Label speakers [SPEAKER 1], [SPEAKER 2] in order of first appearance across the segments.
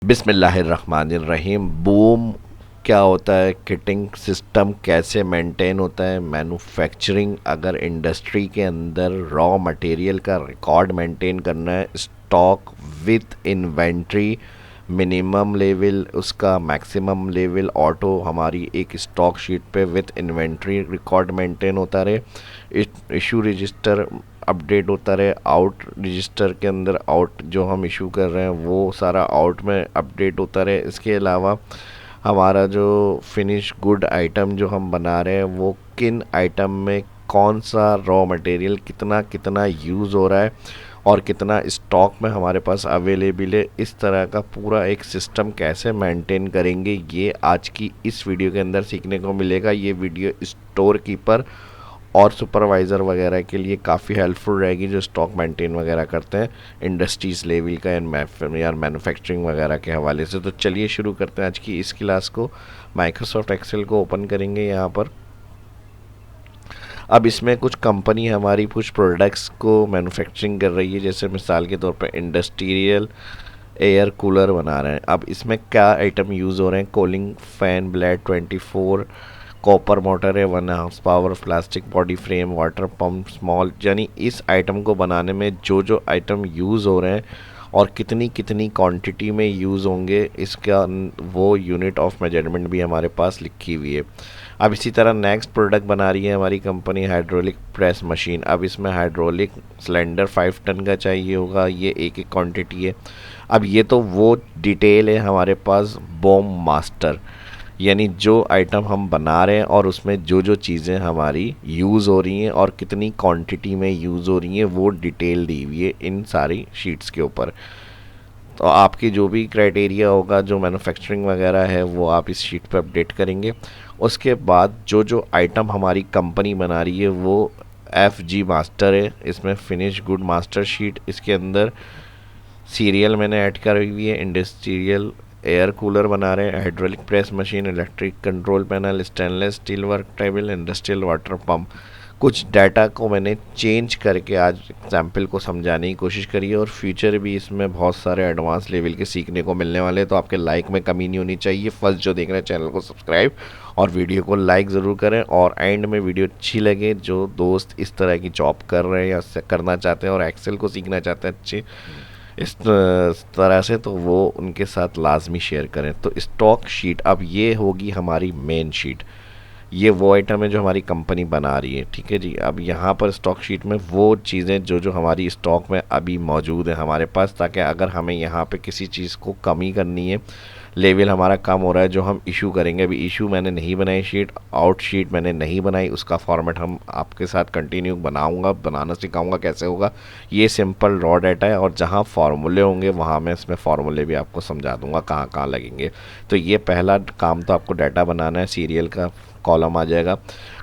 [SPEAKER 1] बिस्मिल्लाहिर्रहमानिर्रहीम। बूम क्या होता है, किटिंग सिस्टम कैसे मेंटेन होता है, मैन्युफैक्चरिंग, अगर इंडस्ट्री के अंदर रॉ मटेरियल का रिकॉर्ड मेंटेन करना है, stock with inventory, minimum level उसका मैक्सिमम लेवल, ऑटो हमारी एक स्टॉक शीट पे विथ इन्वेंट्री रिकॉर्ड मेंटेन होता रहे, इशू रजिस्टर अपडेट होता रहे, आउट रजिस्टर के अंदर आउट जो हम इशू कर रहे हैं वो सारा आउट में अपडेट होता रहे। इसके अलावा हमारा जो फिनिश गुड आइटम जो हम बना रहे हैं वो किन आइटम में कौन सा रॉ मटेरियल कितना कितना यूज़ हो रहा है और कितना स्टॉक में हमारे पास अवेलेबल है, इस तरह का पूरा एक सिस्टम कैसे मेंटेन करेंगे, ये आज की इस वीडियो के अंदर सीखने को मिलेगा। ये वीडियो स्टोर कीपर और सुपरवाइज़र वगैरह के लिए काफ़ी हेल्पफुल रहेगी जो स्टॉक मेंटेन वगैरह करते हैं इंडस्ट्रीज़ लेवल का या मैन्युफैक्चरिंग वगैरह के हवाले से। तो चलिए शुरू करते हैं आज की इस क्लास को। माइक्रोसॉफ्ट एक्सेल को ओपन करेंगे यहाँ पर। अब इसमें कुछ कंपनी हमारी कुछ प्रोडक्ट्स को मैन्युफैक्चरिंग कर रही है, जैसे मिसाल के तौर पर इंडस्ट्रियल एयर कूलर बना रहे हैं। अब इसमें क्या आइटम यूज़ हो रहे हैं, cooling fan blade 24, copper motor है 1.5 power, plastic body frame, water pump small, यानी इस आइटम को बनाने में जो जो आइटम यूज़ हो रहे हैं और कितनी कितनी क्वांटिटी में यूज़ होंगे, इसका वो यूनिट ऑफ मेजरमेंट भी हमारे पास लिखी हुई है। अब इसी तरह नेक्स्ट प्रोडक्ट बना रही है हमारी कंपनी हाइड्रोलिक प्रेस मशीन। अब इसमें हाइड्रोलिक सिलेंडर 5 टन का चाहिए होगा, ये एक एक क्वांटिटी है। अब ये तो वो डिटेल है हमारे पास बॉम मास्टर, यानी जो आइटम हम बना रहे हैं और उसमें जो जो चीज़ें हमारी यूज़ हो रही हैं और कितनी क्वांटिटी में यूज़ हो रही हैं वो डिटेल दी हुई है इन सारी शीट्स के ऊपर। तो आपकी जो भी क्राइटेरिया होगा, जो मैन्युफैक्चरिंग वगैरह है, वो आप इस शीट पर अपडेट करेंगे। उसके बाद जो जो आइटम हमारी कंपनी बना रही है वो FG मास्टर है, इसमें फिनिश गुड मास्टर शीट, इसके अंदर सीरियल मैंने ऐड करी हुई है। इंडस्ट्रियल एयर कूलर बना रहे हैं, hydraulic press machine, electric control panel, stainless steel work table, industrial water pump. कुछ डाटा को मैंने चेंज करके आज एग्जाम्पल को समझाने की कोशिश करी है और फ्यूचर भी इसमें बहुत सारे एडवांस लेवल के सीखने को मिलने वाले हैं। तो आपके लाइक में कमी नहीं होनी चाहिए। फर्स्ट जो देख रहे हैं चैनल को सब्सक्राइब और वीडियो को लाइक ज़रूर करें, और एंड में वीडियो अच्छी लगे, जो दोस्त इस तरह की जॉब कर रहे हैं या करना चाहते हैं और एक्सेल को सीखना चाहते हैं अच्छे इस तरह से, तो वो उनके साथ लाजमी शेयर करें। तो स्टॉक शीट अब ये होगी हमारी मेन शीट। ये वो आइटम है जो हमारी कंपनी बना रही है, ठीक है जी। अब यहाँ पर स्टॉक शीट में वो चीज़ें जो जो हमारी स्टॉक में अभी मौजूद है हमारे पास, ताकि अगर हमें यहाँ पे किसी चीज़ को कमी करनी है, लेवल हमारा कम हो रहा है, जो हम इशू करेंगे। अभी इशू मैंने नहीं बनाई शीट, आउट शीट मैंने नहीं बनाई, उसका फॉर्मेट हम आपके साथ कंटिन्यू बनाना सिखाऊंगा कैसे होगा। ये सिंपल रॉ डाटा है और जहाँ फार्मूले होंगे वहाँ मैं इसमें फार्मूले भी आपको समझा दूंगा कहाँ कहाँ लगेंगे। तो ये पहला काम तो आपको डाटा बनाना है, सीरियल का कॉलम आ जाएगा,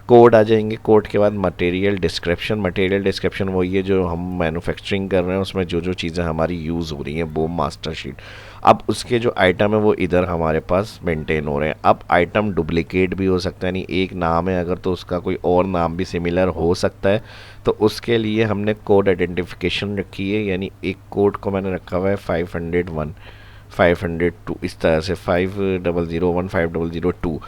[SPEAKER 1] कोड आ जाएंगे, कोड के बाद मटेरियल डिस्क्रिप्शन। मटेरियल डिस्क्रिप्शन वही है जो हम मैन्युफैक्चरिंग कर रहे हैं, उसमें जो जो चीज़ें हमारी यूज़ हो रही हैं, बूम मास्टर शीट। अब उसके जो आइटम है वो इधर हमारे पास मेंटेन हो रहे हैं। अब आइटम डुप्लीकेट भी हो सकता है, यानी एक नाम है अगर तो उसका कोई और नाम भी सिमिलर हो सकता है। तो उसके लिए हमने कोड आइडेंटिफिकेशन रखी है, यानी एक कोड को मैंने रखा हुआ है 501 502, इस तरह से 5001 5002।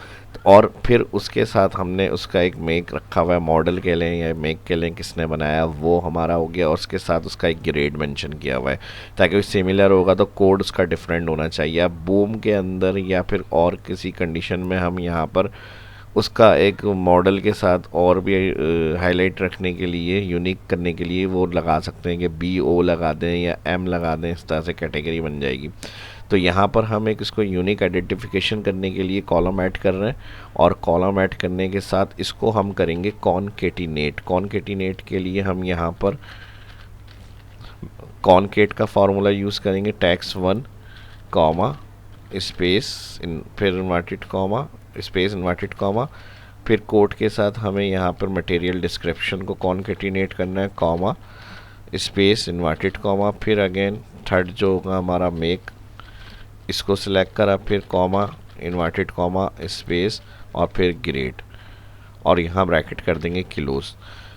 [SPEAKER 1] और फिर उसके साथ हमने उसका एक मेक रखा हुआ है, मॉडल कह लें या मेक कह लें, किसने बनाया वो हमारा हो गया, और उसके साथ उसका एक ग्रेड मेंशन किया हुआ है, ताकि वो सिमिलर होगा तो कोड उसका डिफरेंट होना चाहिए। अब बूम के अंदर या फिर और किसी कंडीशन में हम यहाँ पर उसका एक मॉडल के साथ और भी हाईलाइट रखने के लिए, यूनिक करने के लिए वो लगा सकते हैं कि BO लगा दें या M लगा दें, इस तरह से कैटेगरी बन जाएगी। तो यहाँ पर हम एक इसको यूनिक आइडेंटिफिकेशन करने के लिए कॉलम ऐड कर रहे हैं, और कॉलम ऐड करने के साथ इसको हम करेंगे कॉनकेटिनेट। कॉनकेटिनेट के लिए हम यहाँ पर कॉनकेट का फार्मूला यूज़ करेंगे, टैक्स 1 कॉमा स्पेस फिर inverted comma space inverted comma, फिर कोड के साथ हमें यहाँ पर मटेरियल डिस्क्रिप्शन को कॉनकेटिनेट करना है, कॉमा स्पेस इन्वर्टेड कॉमा, फिर अगेन थर्ड जो होगा हमारा मेक, इसको सिलेक्ट करा, फिर कॉमा इन्वर्टेड कॉमा स्पेस और फिर ग्रेड, और यहाँ ब्रैकेट कर देंगे किलोस।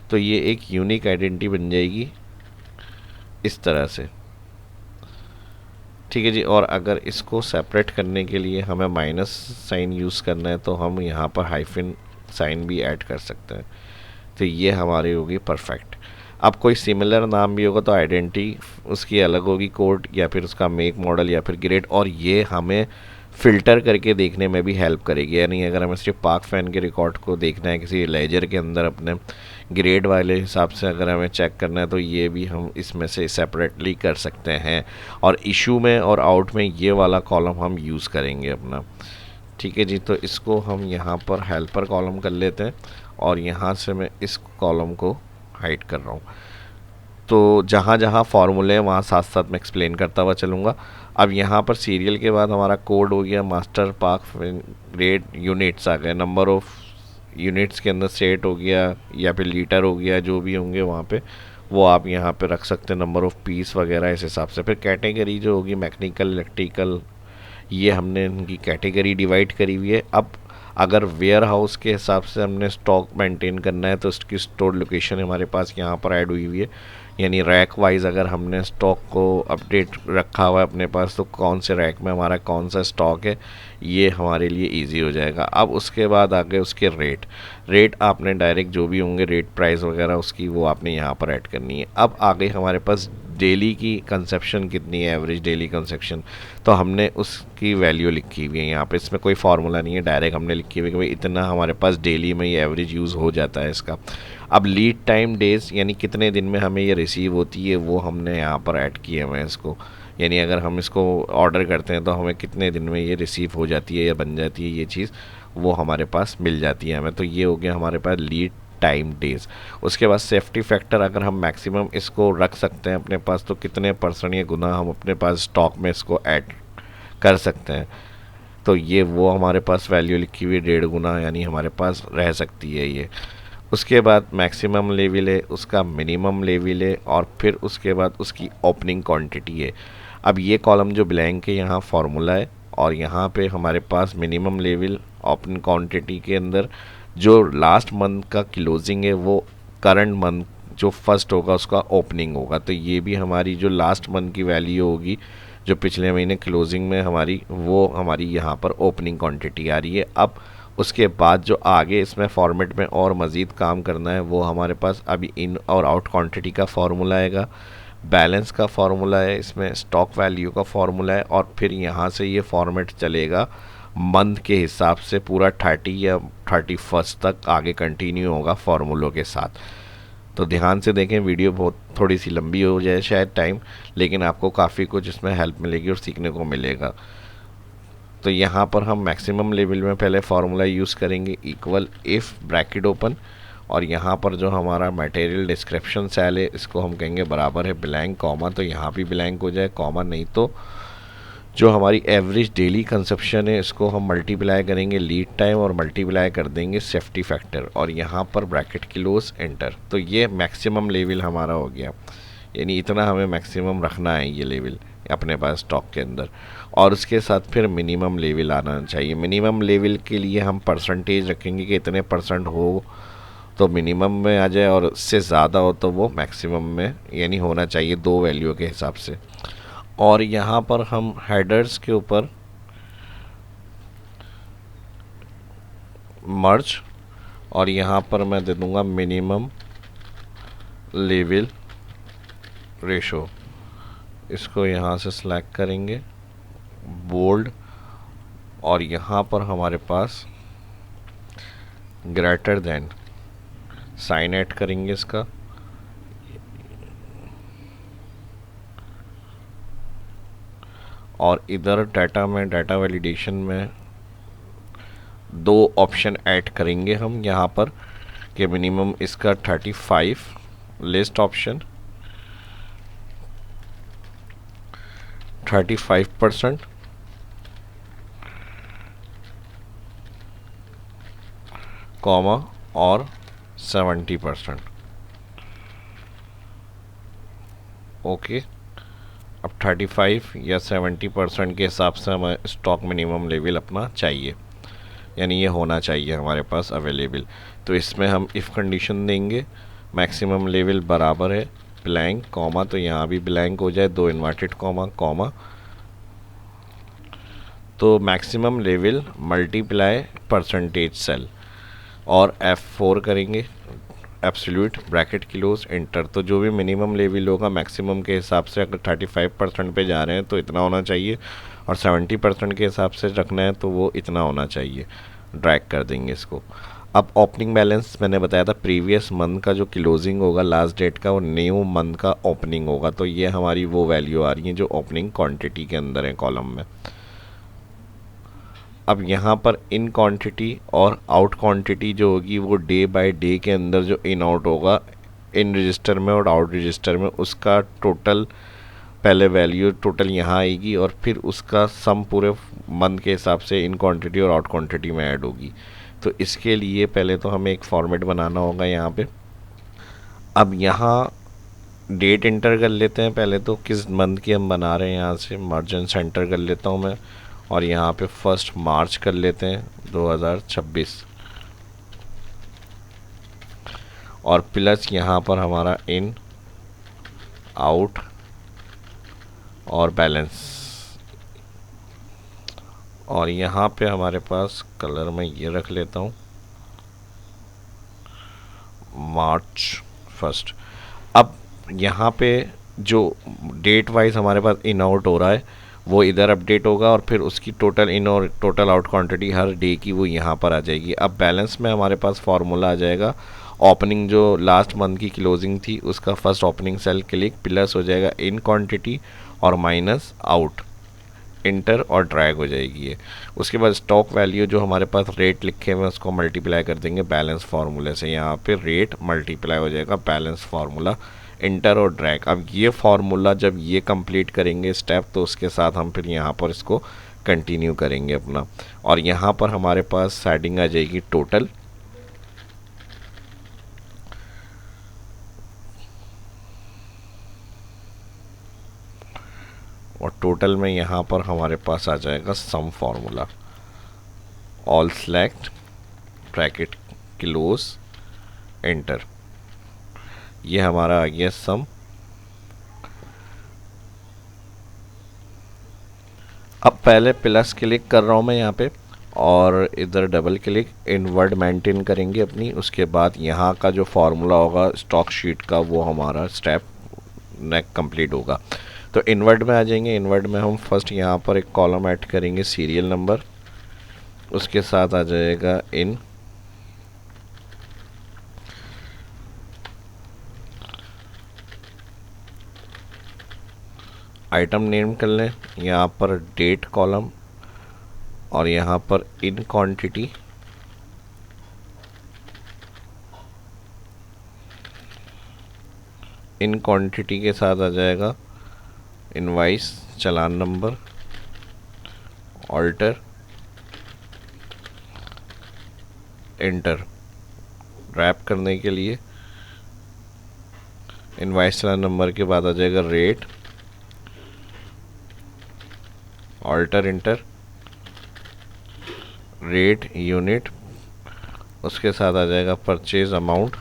[SPEAKER 1] तो ये एक यूनिक आइडेंटिटी बन जाएगी इस तरह से, ठीक है जी। और अगर इसको सेपरेट करने के लिए हमें माइनस साइन यूज़ करना है तो हम यहाँ पर हाइफन साइन भी ऐड कर सकते हैं। तो ये हमारी होगी परफेक्ट। अब कोई सिमिलर नाम भी होगा तो आइडेंटिटी उसकी अलग होगी, कोड या फिर उसका मेक मॉडल या फिर ग्रेड, और ये हमें फ़िल्टर करके देखने में भी हेल्प करेगी। यानी अगर हमें सिर्फ पाक फैन के रिकॉर्ड को देखना है किसी लेजर के अंदर अपने ग्रेड वाले हिसाब से अगर हमें चेक करना है तो ये भी हम इसमें से सेपरेटली कर सकते हैं। और इशू में और आउट में ये वाला कॉलम हम यूज़ करेंगे अपना। ठीक है जी। तो इसको हम यहाँ पर हेल्पर कॉलम कर लेते हैं और यहाँ से मैं इस कॉलम को हाइड कर रहा हूँ। तो जहाँ जहाँ फार्मूले हैं वहाँ साथ साथ मैं एक्सप्लेन करता हुआ चलूँगा। अब यहाँ पर सीरियल के बाद हमारा कोड हो गया मास्टर पाक ग्रेड, यूनिट्स आ गए, नंबर ऑफ़ यूनिट्स के अंदर सेट हो गया या फिर लीटर हो गया, जो भी होंगे वहाँ पे वो आप यहाँ पे रख सकते हैं, नंबर ऑफ़ पीस वगैरह इस हिसाब से। फिर कैटेगरी जो होगी मैकेनिकल, इलेक्ट्रिकल, ये हमने इनकी कैटेगरी डिवाइड करी हुई है। अब अगर वेयर हाउस के हिसाब से हमने स्टॉक मेंटेन करना है तो उसकी स्टोर लोकेशन हमारे पास यहाँ पर ऐड हुई हुई है। यानी रैक वाइज अगर हमने स्टॉक को अपडेट रखा हुआ है अपने पास तो कौन से रैक में हमारा कौन सा स्टॉक है ये हमारे लिए इजी हो जाएगा। अब उसके बाद आगे उसके रेट आपने डायरेक्ट जो भी होंगे रेट प्राइस वगैरह उसकी वो आपने यहाँ पर ऐड करनी है। अब आगे हमारे पास डेली की कंजप्शन कितनी है, एवरेज डेली कंजप्शन, तो हमने उसकी वैल्यू लिखी हुई है यहाँ पे। इसमें कोई फार्मूला नहीं है, डायरेक्ट हमने लिखी हुई है कि भाई इतना हमारे पास डेली में ये एवरेज यूज़ हो जाता है इसका। अब लीड टाइम डेज यानी कितने दिन में हमें ये रिसीव होती है वो हमने यहाँ पर ऐड किए हुए हैं इसको। यानी अगर हम इसको ऑर्डर करते हैं तो हमें कितने दिन में ये रिसीव हो जाती है या बन जाती है ये चीज़, वो हमारे पास मिल जाती है हमें। तो ये हो गया हमारे पास लीड टाइम डेज। उसके बाद सेफ्टी फैक्टर अगर हम मैक्सिमम इसको रख सकते हैं अपने पास तो कितने परसेंट या गुना हम अपने पास स्टॉक में इसको ऐड कर सकते हैं, तो ये वो हमारे पास वैल्यू लिखी हुई है 1.5 गुना, यानी हमारे पास रह सकती है ये। उसके बाद मैक्सिमम लेवल है, उसका मिनिमम लेवल है, और फिर उसके बाद उसकी ओपनिंग क्वांटिटी है। अब ये कॉलम जो ब्लैंक है यहाँ फार्मूला है, और यहाँ पे हमारे पास मिनिमम लेवल ओपन क्वांटिटी के अंदर जो लास्ट मंथ का क्लोजिंग है वो करंट मंथ जो फर्स्ट होगा उसका ओपनिंग होगा। तो ये भी हमारी जो लास्ट मंथ की वैल्यू होगी जो पिछले महीने क्लोजिंग में हमारी, वो हमारी यहाँ पर ओपनिंग क्वांटिटी आ रही है। अब उसके बाद जो आगे इसमें फॉर्मेट में और मज़ीद काम करना है वो हमारे पास अभी इन और आउट क्वांटिटी का फार्मूला आएगा, बैलेंस का फार्मूला है, इसमें स्टॉक वैल्यू का फार्मूला है, और फिर यहाँ से ये फॉर्मेट चलेगा मंथ के हिसाब से पूरा 30 या 31 तक आगे कंटिन्यू होगा फार्मूलों के साथ। तो ध्यान से देखें, वीडियो बहुत थोड़ी सी लंबी हो जाए शायद टाइम, लेकिन आपको काफ़ी कुछ इसमें हेल्प मिलेगी और सीखने को मिलेगा। तो यहाँ पर हम मैक्सिमम लेवल में पहले फार्मूला यूज़ करेंगे इक्वल इफ़ ब्रैकेट ओपन, और यहाँ पर जो हमारा मटेरियल डिस्क्रिप्शन सेल है इसको हम कहेंगे बराबर है ब्लैंक कॉमा, तो यहाँ भी ब्लैंक हो जाए कॉमा, नहीं तो जो हमारी एवरेज डेली कंजप्शन है इसको हम मल्टीप्लाई करेंगे लीड टाइम और मल्टीप्लाई कर देंगे सेफ्टी फैक्टर, और यहाँ पर ब्रैकेट क्लोज एंटर। तो ये मैक्सिमम लेवल हमारा हो गया, यानी इतना हमें मैक्सिमम रखना है ये लेवल अपने पास स्टॉक के अंदर। और उसके साथ फिर मिनिमम लेवल आना चाहिए। मिनिमम लेवल के लिए हम परसेंटेज रखेंगे कि इतने परसेंट हो तो मिनिमम में आ जाए, और उससे ज़्यादा हो तो वो मैक्सिमम में यानी होना चाहिए 2 वैल्यू के हिसाब से। और यहाँ पर हम हेडर्स के ऊपर मर्ज, और यहाँ पर मैं दे दूँगा मिनिमम लेवल रेशो, इसको यहाँ से सिलेक्ट करेंगे बोल्ड, और यहाँ पर हमारे पास ग्रेटर देन साइन ऐड करेंगे इसका, और इधर डाटा में डाटा वैलिडेशन में 2 ऑप्शन ऐड करेंगे हम यहाँ पर कि मिनिमम इसका 35 लिस्ट ऑप्शन 35% कॉमा और 70%। ओके, अब 35 या 70% के हिसाब से हमें स्टॉक मिनिमम लेवल अपना चाहिए, यानी ये होना चाहिए हमारे पास अवेलेबल। तो इसमें हम इफ़ कंडीशन देंगे मैक्सिमम लेवल बराबर है ब्लैंक कॉमा, तो यहाँ भी ब्लैंक हो जाए 2 इन्वर्टेड कॉमा कॉमा तो maximum level multiply percentage cell और F4 करेंगे, एब्सोल्यूट ब्रैकेट क्लोज इंटर। तो जो भी मिनिमम लेवल होगा मैक्सिमम के हिसाब से, अगर 35% पे जा रहे हैं तो इतना होना चाहिए, और 70% के हिसाब से रखना है तो वो इतना होना चाहिए। ड्रैग कर देंगे इसको। अब ओपनिंग बैलेंस मैंने बताया था, प्रीवियस मंथ का जो क्लोजिंग होगा लास्ट डेट का, वो न्यू मंथ का ओपनिंग होगा। तो ये हमारी वो वैल्यू आ रही है जो ओपनिंग क्वांटिटी के अंदर है कॉलम में। अब यहाँ पर इन क्वांटिटी और आउट क्वांटिटी जो होगी वो डे बाय डे के अंदर जो इन आउट होगा इन रजिस्टर में और आउट रजिस्टर में, उसका टोटल पहले वैल्यू टोटल यहाँ आएगी और फिर उसका सम पूरे मंथ के हिसाब से इन क्वांटिटी और आउट क्वांटिटी में ऐड होगी। तो इसके लिए पहले तो हमें एक फॉर्मेट बनाना होगा यहाँ पे। अब यहाँ डेट इंटर कर लेते हैं पहले, तो किस मंथ की हम बना रहे हैं, यहाँ से मार्जिन सेंटर कर लेता हूँ मैं, और यहाँ पे 1 मार्च कर लेते हैं 2026, और प्लस यहाँ पर हमारा इन आउट और बैलेंस, और यहाँ पे हमारे पास कलर में ये रख लेता हूँ March 1। अब यहाँ पे जो डेट वाइज हमारे पास इन आउट हो रहा है वो इधर अपडेट होगा, और फिर उसकी टोटल इन और टोटल आउट क्वांटिटी हर डे की वो यहाँ पर आ जाएगी। अब बैलेंस में हमारे पास फार्मूला आ जाएगा, ओपनिंग जो लास्ट मंथ की क्लोजिंग थी उसका first opening cell click, plus हो जाएगा इन क्वांटिटी और माइनस आउट, इंटर और ड्रैग हो जाएगी ये। उसके बाद स्टॉक वैल्यू जो हमारे पास रेट लिखे हुए हैं उसको मल्टीप्लाई कर देंगे बैलेंस फार्मूले से, यहाँ पे रेट मल्टीप्लाई हो जाएगा बैलेंस फार्मूला, इंटर और ड्रैग। अब ये फार्मूला जब ये कंप्लीट करेंगे स्टेप, तो उसके साथ हम फिर यहाँ पर इसको कंटिन्यू करेंगे अपना, और यहाँ पर हमारे पास सेटिंग आ जाएगी टोटल, और टोटल में यहाँ पर हमारे पास आ जाएगा सम formula, all select bracket close enter, ये हमारा आ गया सम। अब पहले प्लस क्लिक कर रहा हूँ मैं यहाँ पे, और इधर डबल क्लिक इनवर्ड मेंटेन करेंगे अपनी। उसके बाद यहाँ का जो फार्मूला होगा स्टॉक शीट का वो हमारा स्टेप नेक्स्ट कंप्लीट होगा। तो इनवर्ड में आ जाएंगे, इनवर्ड में हम फर्स्ट यहाँ पर एक कॉलम ऐड करेंगे सीरियल नंबर, उसके साथ आ जाएगा इन, आइटम नेम कर लें, यहाँ पर डेट कॉलम, और यहाँ पर इन क्वांटिटी, इन क्वांटिटी के साथ आ जाएगा इनवाइस चालान नंबर, ऑल्टर, एंटर। रैप करने के लिए इनवाइस चालान नंबर के बाद आ जाएगा rate, alter enter, rate unit, उसके साथ आ जाएगा परचेज अमाउंट,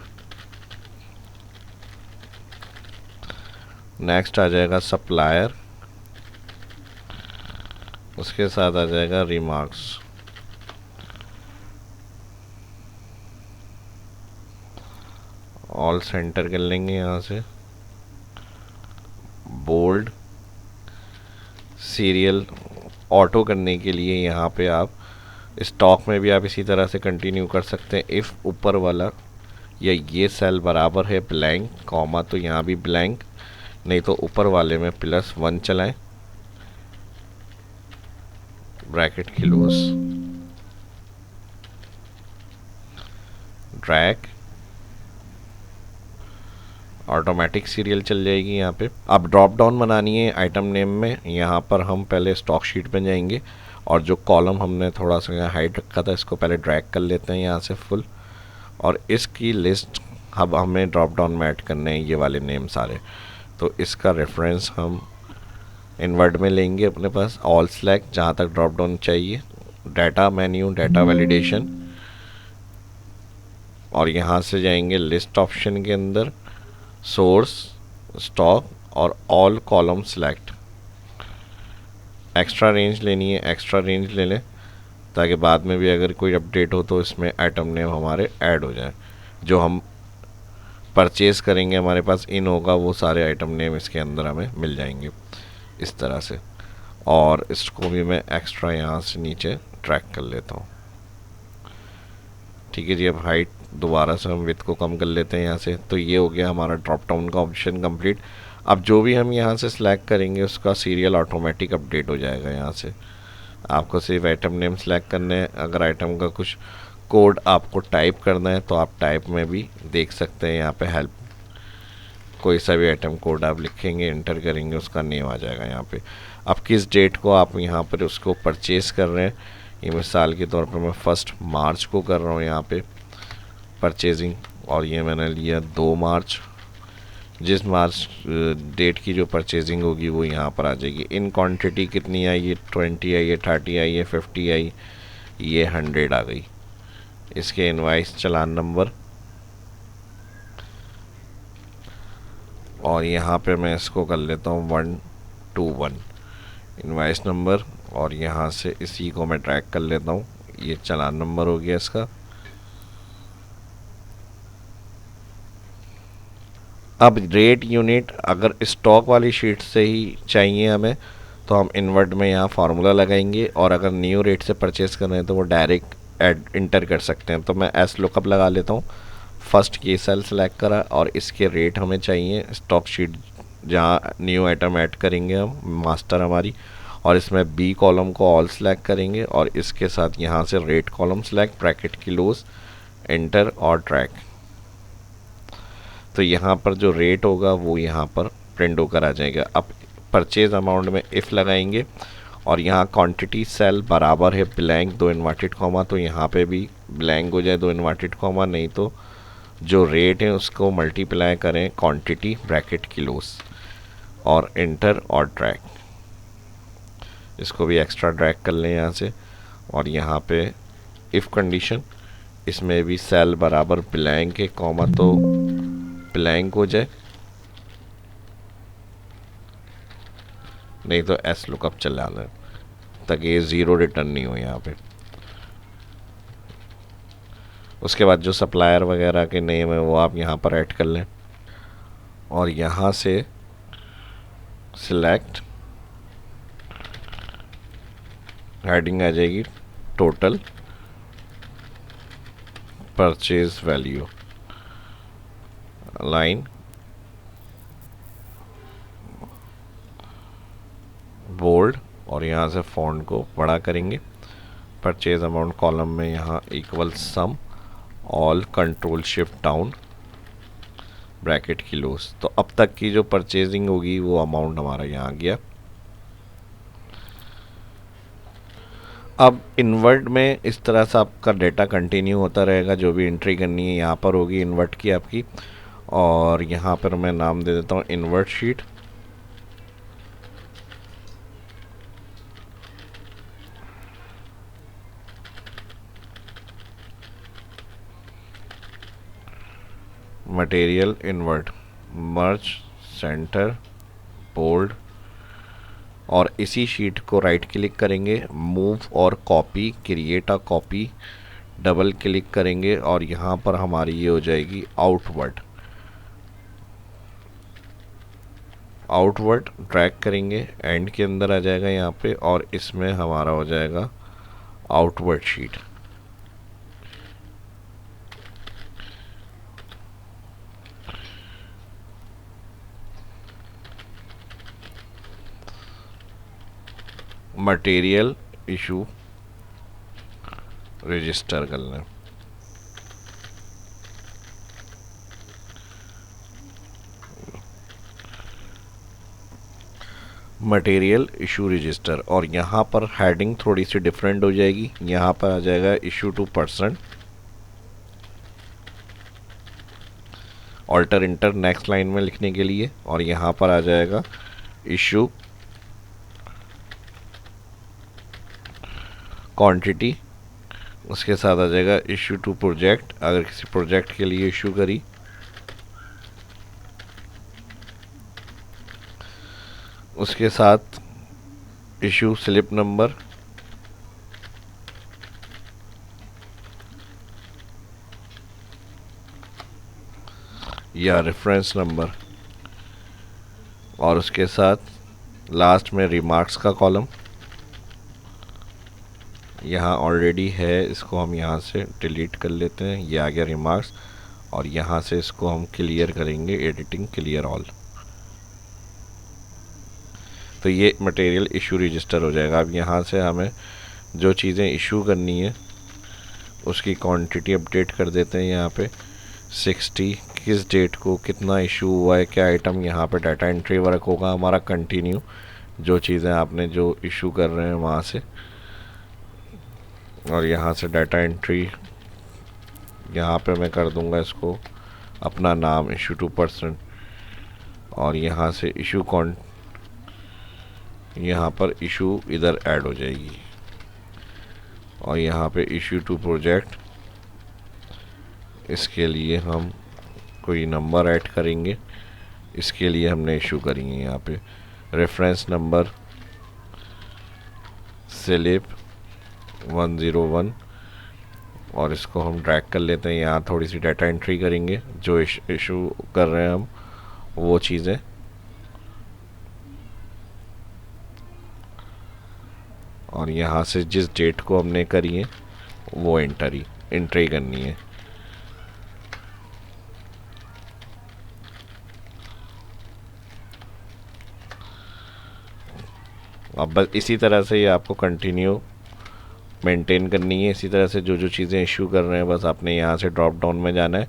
[SPEAKER 1] नेक्स्ट आ जाएगा सप्लायर, उसके साथ आ जाएगा रिमार्क्स, ऑल सेंटर कर लेंगे यहाँ से, बोल्ड, सीरियल ऑटो करने के लिए यहाँ पे आप स्टॉक में भी आप इसी तरह से कंटिन्यू कर सकते हैं। इफ़ ऊपर वाला या ये सेल बराबर है ब्लैंक कॉमा, तो यहाँ भी ब्लैंक, नहीं तो ऊपर वाले में +1 चलाएं, bracket close, drag, automatic serial चल जाएगी यहाँ पे। अब ड्रॉप डाउन बनानी है आइटम नेम में, यहाँ पर हम पहले स्टॉक शीट पे जाएंगे, और जो कॉलम हमने थोड़ा सा यहाँ हाइड रखा था इसको पहले ड्रैग कर लेते हैं यहाँ से फुल, और इसकी लिस्ट अब हमें ड्रॉप डाउन में ऐड करने हैं ये वाले नेम सारे। तो इसका रेफरेंस हम इनवर्ड में लेंगे अपने पास, ऑल सेलेक्ट जहाँ तक ड्रॉप डाउन चाहिए, डाटा मेन्यू, डाटा वैलिडेशन, और यहाँ से जाएंगे लिस्ट ऑप्शन के अंदर, सोर्स, स्टॉक और all column select, extra range लेनी है, एक्स्ट्रा रेंज ले लें ताकि बाद में भी अगर कोई अपडेट हो तो इसमें आइटम नेम हमारे ऐड हो जाए। जो हम परचेज़ करेंगे हमारे पास इन होगा, वो सारे आइटम नेम इसके अंदर हमें मिल जाएंगे इस तरह से। और इसको भी मैं एक्स्ट्रा यहाँ से नीचे ट्रैक कर लेता हूँ। ठीक है जी। अब हाइट दोबारा से हम विड्थ को कम कर लेते हैं यहाँ से। तो ये हो गया हमारा ड्रॉप डाउन का ऑप्शन कंप्लीट। अब जो भी हम यहाँ से सिलेक्ट करेंगे उसका सीरियल ऑटोमेटिक अपडेट हो जाएगा। यहाँ से आपको सिर्फ आइटम नेम सेलेक्ट करना है। अगर आइटम का कुछ कोड आपको टाइप करना है तो आप टाइप में भी देख सकते हैं। यहाँ पे हेल्प, कोई सा भी आइटम कोड आप लिखेंगे, इंटर करेंगे, उसका नेम आ जाएगा यहाँ पे। अब किस डेट को आप यहाँ पर उसको परचेज़ कर रहे हैं, ये मिसाल के तौर पे मैं 1 मार्च को कर रहा हूँ यहाँ पे परचेजिंग, और ये मैंने लिया 2 मार्च। जिस मार्च डेट की जो परचेजिंग होगी वो यहाँ पर आ जाएगी। इन क्वांटिटी कितनी आई है, 20 आई है, 30 आई है, 50 आई, ये 100 आ गई। इसके इनवाइस चालान नंबर, और यहाँ पे मैं इसको कर लेता हूँ 121 इनवाइस नंबर, और यहाँ से इसी को मैं ट्रैक कर लेता हूँ। ये चालान नंबर हो गया इसका। अब रेट यूनिट अगर स्टॉक वाली शीट से ही चाहिए हमें तो हम इन्वर्ट में यहाँ फार्मूला लगाएंगे, और अगर न्यू रेट से परचेज़ कर रहे हैं तो वो डायरेक्ट ऐड इंटर कर सकते हैं। तो मैं एस लुकअप लगा लेता हूँ। फर्स्ट ये सेल सेलेक्ट करा और इसके रेट हमें चाहिए स्टॉक शीट जहाँ न्यू आइटम ऐड करेंगे हम, मास्टर हमारी, और इसमें बी कॉलम को ऑल सेलेक्ट करेंगे और इसके साथ यहाँ से rate column select, bracket close, enter और ट्रैक। तो यहाँ पर जो रेट होगा वो यहाँ पर प्रिंट होकर आ जाएगा। अब परचेज अमाउंट में इफ़ लगाएंगे और यहाँ क्वांटिटी सेल बराबर है ब्लैंक 2 इन्वर्टेड कॉमा, तो यहाँ पे भी ब्लैंक हो जाए 2 इन्वर्टेड कॉमा, नहीं तो जो रेट है उसको मल्टीप्लाई करें क्वांटिटी ब्रैकेट क्लोज और एंटर और ट्रैक। इसको भी एक्स्ट्रा ड्रैग कर लें यहाँ से, और यहाँ पे इफ़ कंडीशन, इसमें भी सेल बराबर ब्लैंक है कॉमा तो ब्लैंक हो जाए, नहीं तो एस लुकअप चला लें ताकि ये ज़ीरो रिटर्न नहीं हो यहाँ पे। उसके बाद जो सप्लायर वगैरह के नेम है वो आप यहाँ पर ऐड कर लें, और यहाँ से सिलेक्ट हेडिंग आ जाएगी total purchase value, line bold, और यहाँ से फॉन्ट को बड़ा करेंगे। परचेज अमाउंट कॉलम में यहाँ equal sum all, control shift down, bracket close. तो अब तक की जो परचेजिंग होगी वो अमाउंट हमारा यहाँ आ गया। अब इन्वर्ट में इस तरह से आपका डेटा कंटिन्यू होता रहेगा। जो भी एंट्री करनी है यहाँ पर होगी इन्वर्ट की आपकी, और यहाँ पर मैं नाम दे देता हूँ इन्वर्ट शीट। मटेरियल इन्वर्ट, मर्ज, सेंटर, बोल्ड, और इसी शीट को राइट क्लिक करेंगे, मूव और copy, create a copy, double click करेंगे और यहाँ पर हमारी ये हो जाएगी आउटवर्ड। आउटवर्ड ड्रैग करेंगे, एंड के अंदर आ जाएगा यहाँ पे, और इसमें हमारा हो जाएगा outward sheet. Material issue register कर लें। मटेरियल इशू रजिस्टर, और यहाँ पर हेडिंग थोड़ी सी डिफरेंट हो जाएगी। यहाँ पर आ जाएगा issue to person, alter enter next line में लिखने के लिए, और यहाँ पर आ जाएगा इशू क्वांटिटी, उसके साथ आ जाएगा इशू टू प्रोजेक्ट, अगर किसी प्रोजेक्ट के लिए इशू करी, उसके साथ इशू स्लिप नंबर या रेफरेंस नंबर, और उसके साथ लास्ट में रिमार्क्स का कॉलम यहाँ ऑलरेडी है, इसको हम यहाँ से डिलीट कर लेते हैं। ये आ गया रिमार्क्स, और यहाँ से इसको हम क्लियर करेंगे, एडिटिंग क्लियर ऑल। तो ये मटेरियल इशू रजिस्टर हो जाएगा। अब यहाँ से हमें जो चीज़ें इशू करनी है उसकी क्वांटिटी अपडेट कर देते हैं। यहाँ पे 60 किस डेट को कितना इशू हुआ है, क्या आइटम, यहाँ पे डाटा एंट्री वर्क होगा हमारा कंटिन्यू, जो चीज़ें आपने जो इशू कर रहे हैं वहाँ से, और यहाँ से डाटा एंट्री यहाँ पे मैं कर दूँगा इसको अपना नाम इशू 2%, और यहाँ से इशू कौन, यहाँ पर इशू इधर ऐड हो जाएगी, और यहाँ पे इशू टू प्रोजेक्ट, इसके लिए हम कोई नंबर ऐड करेंगे, इसके लिए हमने इशू करेंगे यहाँ पे रेफरेंस नंबर स्लिप 101, और इसको हम ड्रैग कर लेते हैं। यहाँ थोड़ी सी डाटा एंट्री करेंगे, जो इशू कर रहे हैं हम वो चीज़ें, और यहाँ से जिस डेट को हमने करी है वो एंट्री करनी है। अब बस इसी तरह से ये आपको कंटिन्यू मेंटेन करनी है। इसी तरह से जो जो चीज़ें इशू कर रहे हैं बस आपने यहाँ से ड्रॉप डाउन में जाना है,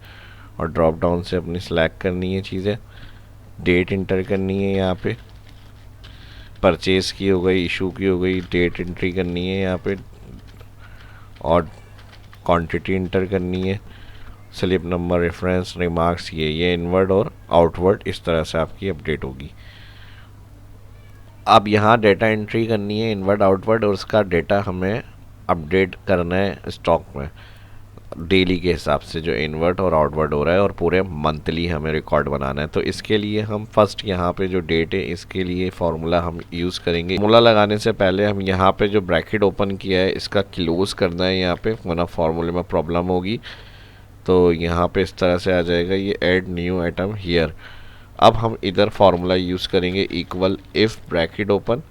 [SPEAKER 1] और ड्रॉप डाउन से अपनी सिलेक्ट करनी है चीज़ें, डेट इंटर करनी है, यहाँ पे परचेज़ की हो गई, इशू की हो गई, डेट एंट्री करनी है यहाँ पे, और क्वांटिटी इंटर करनी है, स्लिप नंबर, रेफरेंस, रिमार्क्स, ये इनवर्ड और आउटवर्ड, इस तरह से आपकी अपडेट होगी। अब यहाँ डेटा एंट्री करनी है इनवर्ड आउटवर्ड, और उसका डेटा हमें अपडेट करना है स्टॉक में डेली के हिसाब से, जो इनवर्ट और आउटवर्ड हो रहा है, और पूरे मंथली हमें रिकॉर्ड बनाना है। तो इसके लिए हम फर्स्ट यहाँ पे जो डेट है इसके लिए फार्मूला हम यूज़ करेंगे। फार्मूला लगाने से पहले हम यहाँ पे जो ब्रैकेट ओपन किया है इसका क्लोज करना है यहाँ पे, वरना फार्मूले में प्रॉब्लम होगी। तो यहाँ पे इस तरह से आ जाएगा ये ऐड न्यू आइटम हियर। अब हम इधर फार्मूला यूज़ करेंगे इक्वल इफ़ ब्रैकेट ओपन,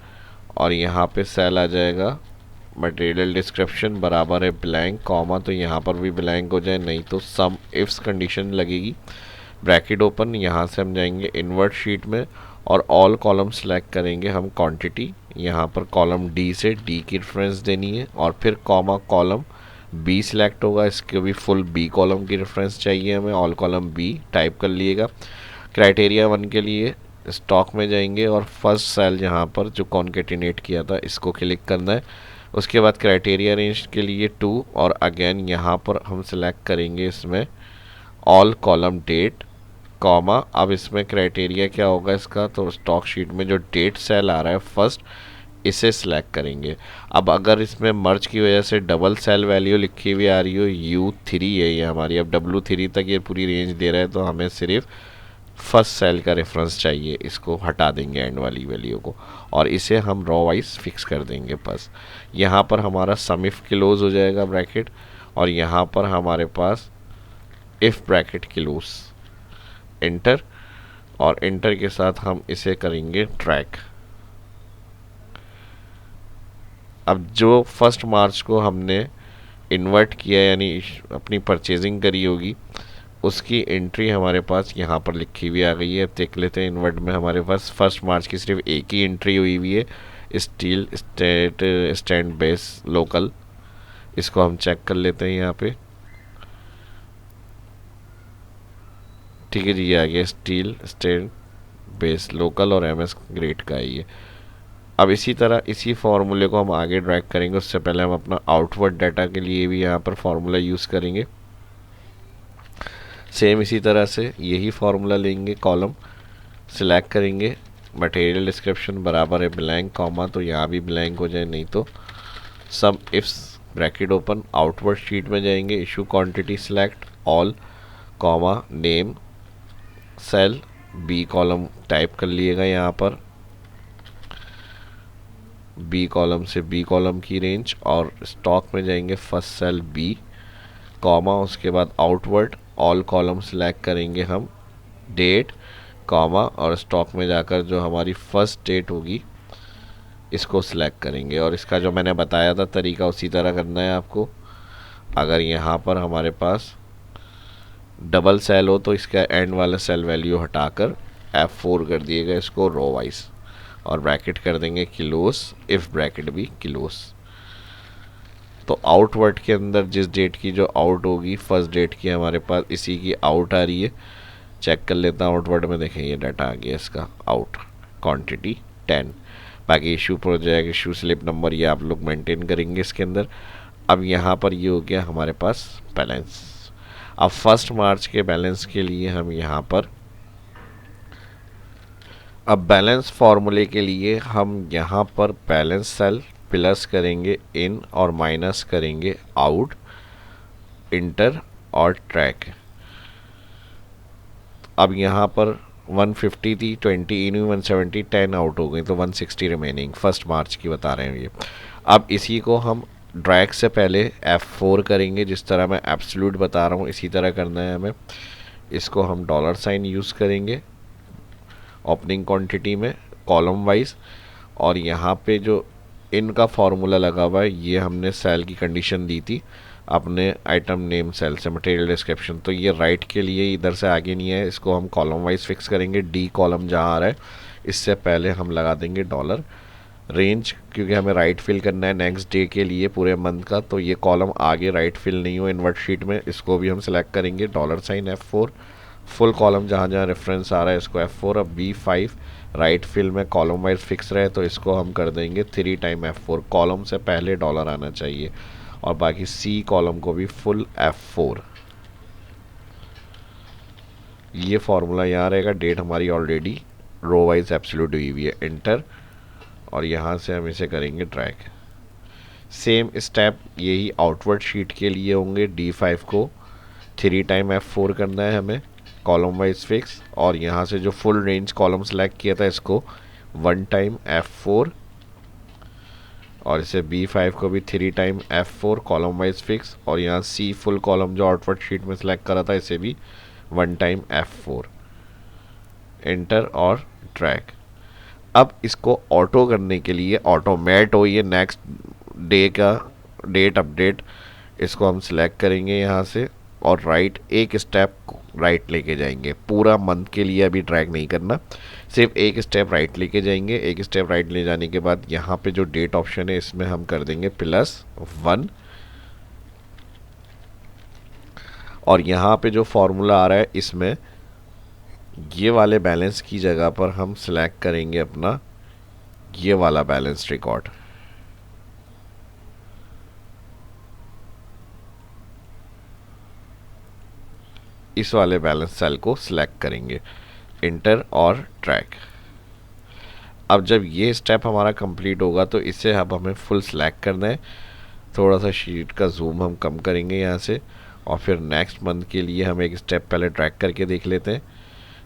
[SPEAKER 1] और यहाँ पे सेल आ जाएगा मटेरियल डिस्क्रिप्शन बराबर है ब्लैंक कॉमा, तो यहाँ पर भी ब्लैंक हो जाए, नहीं तो सम इफ्स कंडीशन लगेगी। ब्रैकेट ओपन, यहाँ से हम जाएंगे इन्वर्ट शीट में, और ऑल कॉलम सेलेक्ट करेंगे हम क्वांटिटी, यहाँ पर कॉलम डी से डी की रेफरेंस देनी है, और फिर कॉमा कॉलम बी सिलेक्ट होगा, इसके भी फुल बी कॉलम की रेफरेंस चाहिए हमें, ऑल कॉलम बी टाइप कर लिएगा। क्राइटेरिया 1 के लिए स्टॉक में जाएंगे, और फर्स्ट सेल जहाँ पर जो कॉन्केटिनेट किया था इसको क्लिक करना है। उसके बाद क्राइटेरिया रेंज के लिए 2, और अगेन यहाँ पर हम सिलेक्ट करेंगे इसमें ऑल कॉलम डेट कॉमा। अब इसमें क्राइटेरिया क्या होगा इसका, तो स्टॉक शीट में जो डेट सेल आ रहा है फर्स्ट, इसे सिलेक्ट करेंगे। अब अगर इसमें मर्ज की वजह से डबल सेल वैल्यू लिखी हुई आ रही हो, U3 है ये हमारी, अब W3 तक ये पूरी रेंज दे रहा है, तो हमें सिर्फ फर्स्ट सेल का रेफरेंस चाहिए, इसको हटा देंगे एंड वाली वैल्यू को, और इसे हम रॉ वाइज फिक्स कर देंगे बस। यहाँ पर हमारा सम इफ क्लोज हो जाएगा ब्रैकेट, और यहाँ पर हमारे पास इफ ब्रैकेट क्लोज, एंटर, और एंटर के साथ हम इसे करेंगे ट्रैक। अब जो फर्स्ट मार्च को हमने इन्वर्ट किया यानी अपनी परचेजिंग करी होगी, उसकी एंट्री हमारे पास यहाँ पर लिखी हुई आ गई है। देख लेते हैं इन्वर्ट में हमारे पास फर्स्ट मार्च की सिर्फ एक ही एंट्री हुई हुई है, steel state stand base local, इसको हम चेक कर लेते हैं यहाँ पे। ठीक है जी, ये आ गया स्टील स्टैंड बेस लोकल, और MS ग्रेड का है ये। अब इसी तरह इसी फार्मूले को हम आगे ड्रैग करेंगे, उससे पहले हम अपना आउटवर्ड डाटा के लिए भी यहाँ पर फार्मूला यूज़ करेंगे। सेम इसी तरह से यही फार्मूला लेंगे, कॉलम सिलेक्ट करेंगे, मटेरियल डिस्क्रिप्शन बराबर है ब्लैंक कॉमा, तो यहाँ भी ब्लैंक हो जाए, नहीं तो sum ifs bracket open, outward sheet में जाएंगे, issue quantity select all comma name cell B column type कर लिएगा यहाँ पर, बी कॉलम से बी कॉलम की रेंज और स्टॉक में जाएंगे फर्स्ट सेल बी, कॉमा, उसके बाद आउटवर्ड ऑल कॉलम सेलेक्ट करेंगे हम, डेट, कॉमा, और स्टॉक में जाकर जो हमारी फर्स्ट डेट होगी इसको सिलेक्ट करेंगे। और इसका जो मैंने बताया था तरीका उसी तरह करना है आपको। अगर यहाँ पर हमारे पास डबल सेल हो तो इसका एंड वाला सेल वैल्यू हटाकर F4 कर दिएगा इसको रो वाइज, और ब्रैकेट कर देंगे क्लोज, इफ़ ब्रैकेट भी क्लोज। तो आउटवर्ड के अंदर जिस डेट की जो आउट होगी, फर्स्ट डेट की हमारे पास इसी की आउट आ रही है। चेक कर लेता हूँ आउटवर्ड में, देखें ये डाटा आ गया इसका आउट, क्वांटिटी 10। बाकी issue project, issue slip number ये आप लोग मेंटेन करेंगे इसके अंदर। अब यहाँ पर ये हो गया हमारे पास बैलेंस। अब 1 मार्च के बैलेंस के लिए हम यहाँ पर, अब बैलेंस फॉर्मूले के लिए हम यहाँ पर बैलेंस सेल प्लस करेंगे इन और माइनस करेंगे आउट, इंटर और ट्रैक। अब यहाँ पर 150 थी, 20 इन, 170, 10 आउट हो गई, तो 160 रिमेनिंग 1 मार्च की बता रहे हैं ये। अब इसी को हम ड्रैग से पहले F4 करेंगे, जिस तरह मैं एब्सोल्यूट बता रहा हूँ इसी तरह करना है हमें। इसको हम डॉलर साइन यूज़ करेंगे ओपनिंग क्वांटिटी में कॉलम वाइज, और यहाँ पे जो इनका फार्मूला लगा हुआ है ये हमने सेल की कंडीशन दी थी अपने आइटम नेम सेल से, मटेरियल डिस्क्रिप्शन, तो ये राइट के लिए इधर से आगे नहीं है, इसको हम कॉलम वाइज फिक्स करेंगे। डी कॉलम जहाँ आ रहा है इससे पहले हम लगा देंगे डॉलर रेंज, क्योंकि हमें राइट फिल करना है नेक्स्ट डे के लिए पूरे मंथ का, तो ये कॉलम आगे राइट फिल नहीं हो इन्वर्ट शीट में, इसको भी हम सिलेक्ट करेंगे dollar sign F4। Full column जहाँ जहाँ रेफरेंस आ रहा है इसको F4। अब B5 राइट फिल में कॉलम वाइज फिक्स रहे तो इसको हम कर देंगे 3 टाइम F4, कॉलम से पहले डॉलर आना चाहिए, और बाकी C कॉलम को भी फुल F4। ये फॉर्मूला यहाँ रहेगा। डेट हमारी ऑलरेडी रो वाइज एब्सोल्यूट हुई हुई है, इंटर, और यहाँ से हम इसे करेंगे ड्रैग। सेम स्टेप यही आउटवर्ड शीट के लिए होंगे। D5 को 3 टाइम F4 करना है हमें, कॉलम वाइज फिक्स, और यहाँ से जो फुल रेंज कॉलम सेलेक्ट किया था इसको 1 टाइम F4, और इसे B5 को भी 3 time F4 column wise fix, और यहाँ C फुल कॉलम जो आउटवर्ड शीट में सेलेक्ट करा था इसे भी 1 टाइम F4, एंटर और ड्रैग। अब इसको ऑटो करने के लिए, ऑटोमेट हो ये नेक्स्ट डे का डेट अपडेट, इसको हम सिलेक्ट करेंगे यहाँ से और राइट एक स्टेप राइट लेके जाएंगे। पूरा मंथ के लिए अभी ड्रैग नहीं करना, सिर्फ एक स्टेप राइट लेके जाएंगे। एक स्टेप राइट ले जाने के बाद यहाँ पे जो डेट ऑप्शन है इसमें हम कर देंगे +1, और यहाँ पे जो फॉर्मूला आ रहा है इसमें ये वाले बैलेंस की जगह पर हम सिलेक्ट करेंगे अपना ये वाला बैलेंस रिकॉर्ड। इस वाले बैलेंस सेल को सिलेक्ट करेंगे, इंटर और ट्रैक। अब जब ये स्टेप हमारा कंप्लीट होगा तो इसे अब हमें फुल सिलेक्ट करना है। थोड़ा सा शीट का जूम हम कम करेंगे यहाँ से, और फिर नेक्स्ट मंथ के लिए हम एक स्टेप पहले ट्रैक करके देख लेते हैं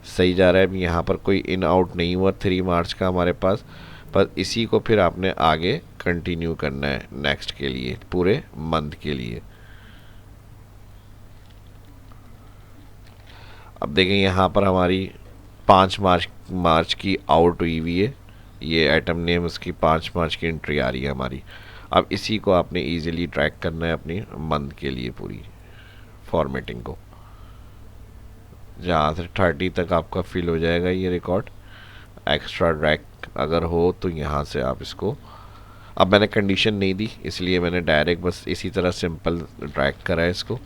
[SPEAKER 1] सही जा रहा है। अभी यहाँ पर कोई इन आउट नहीं हुआ 3 मार्च का हमारे पास, पर इसी को फिर आपने आगे कंटिन्यू करना है नेक्स्ट के लिए, पूरे मंथ के लिए। अब देखें यहाँ पर हमारी 5 मार्च की आउट हुई हुई है, ये आइटम नेम उसकी 5 मार्च की एंट्री आ रही है हमारी। अब इसी को आपने इजीली ट्रैक करना है अपनी मंथ के लिए पूरी फॉर्मेटिंग को, जहाँ से 30 तक आपका फिल हो जाएगा ये रिकॉर्ड। एक्स्ट्रा ड्रैग अगर हो तो यहाँ से आप इसको, अब मैंने कंडीशन नहीं दी इसलिए मैंने डायरेक्ट बस इसी तरह सिंपल ड्रैग करा है इसको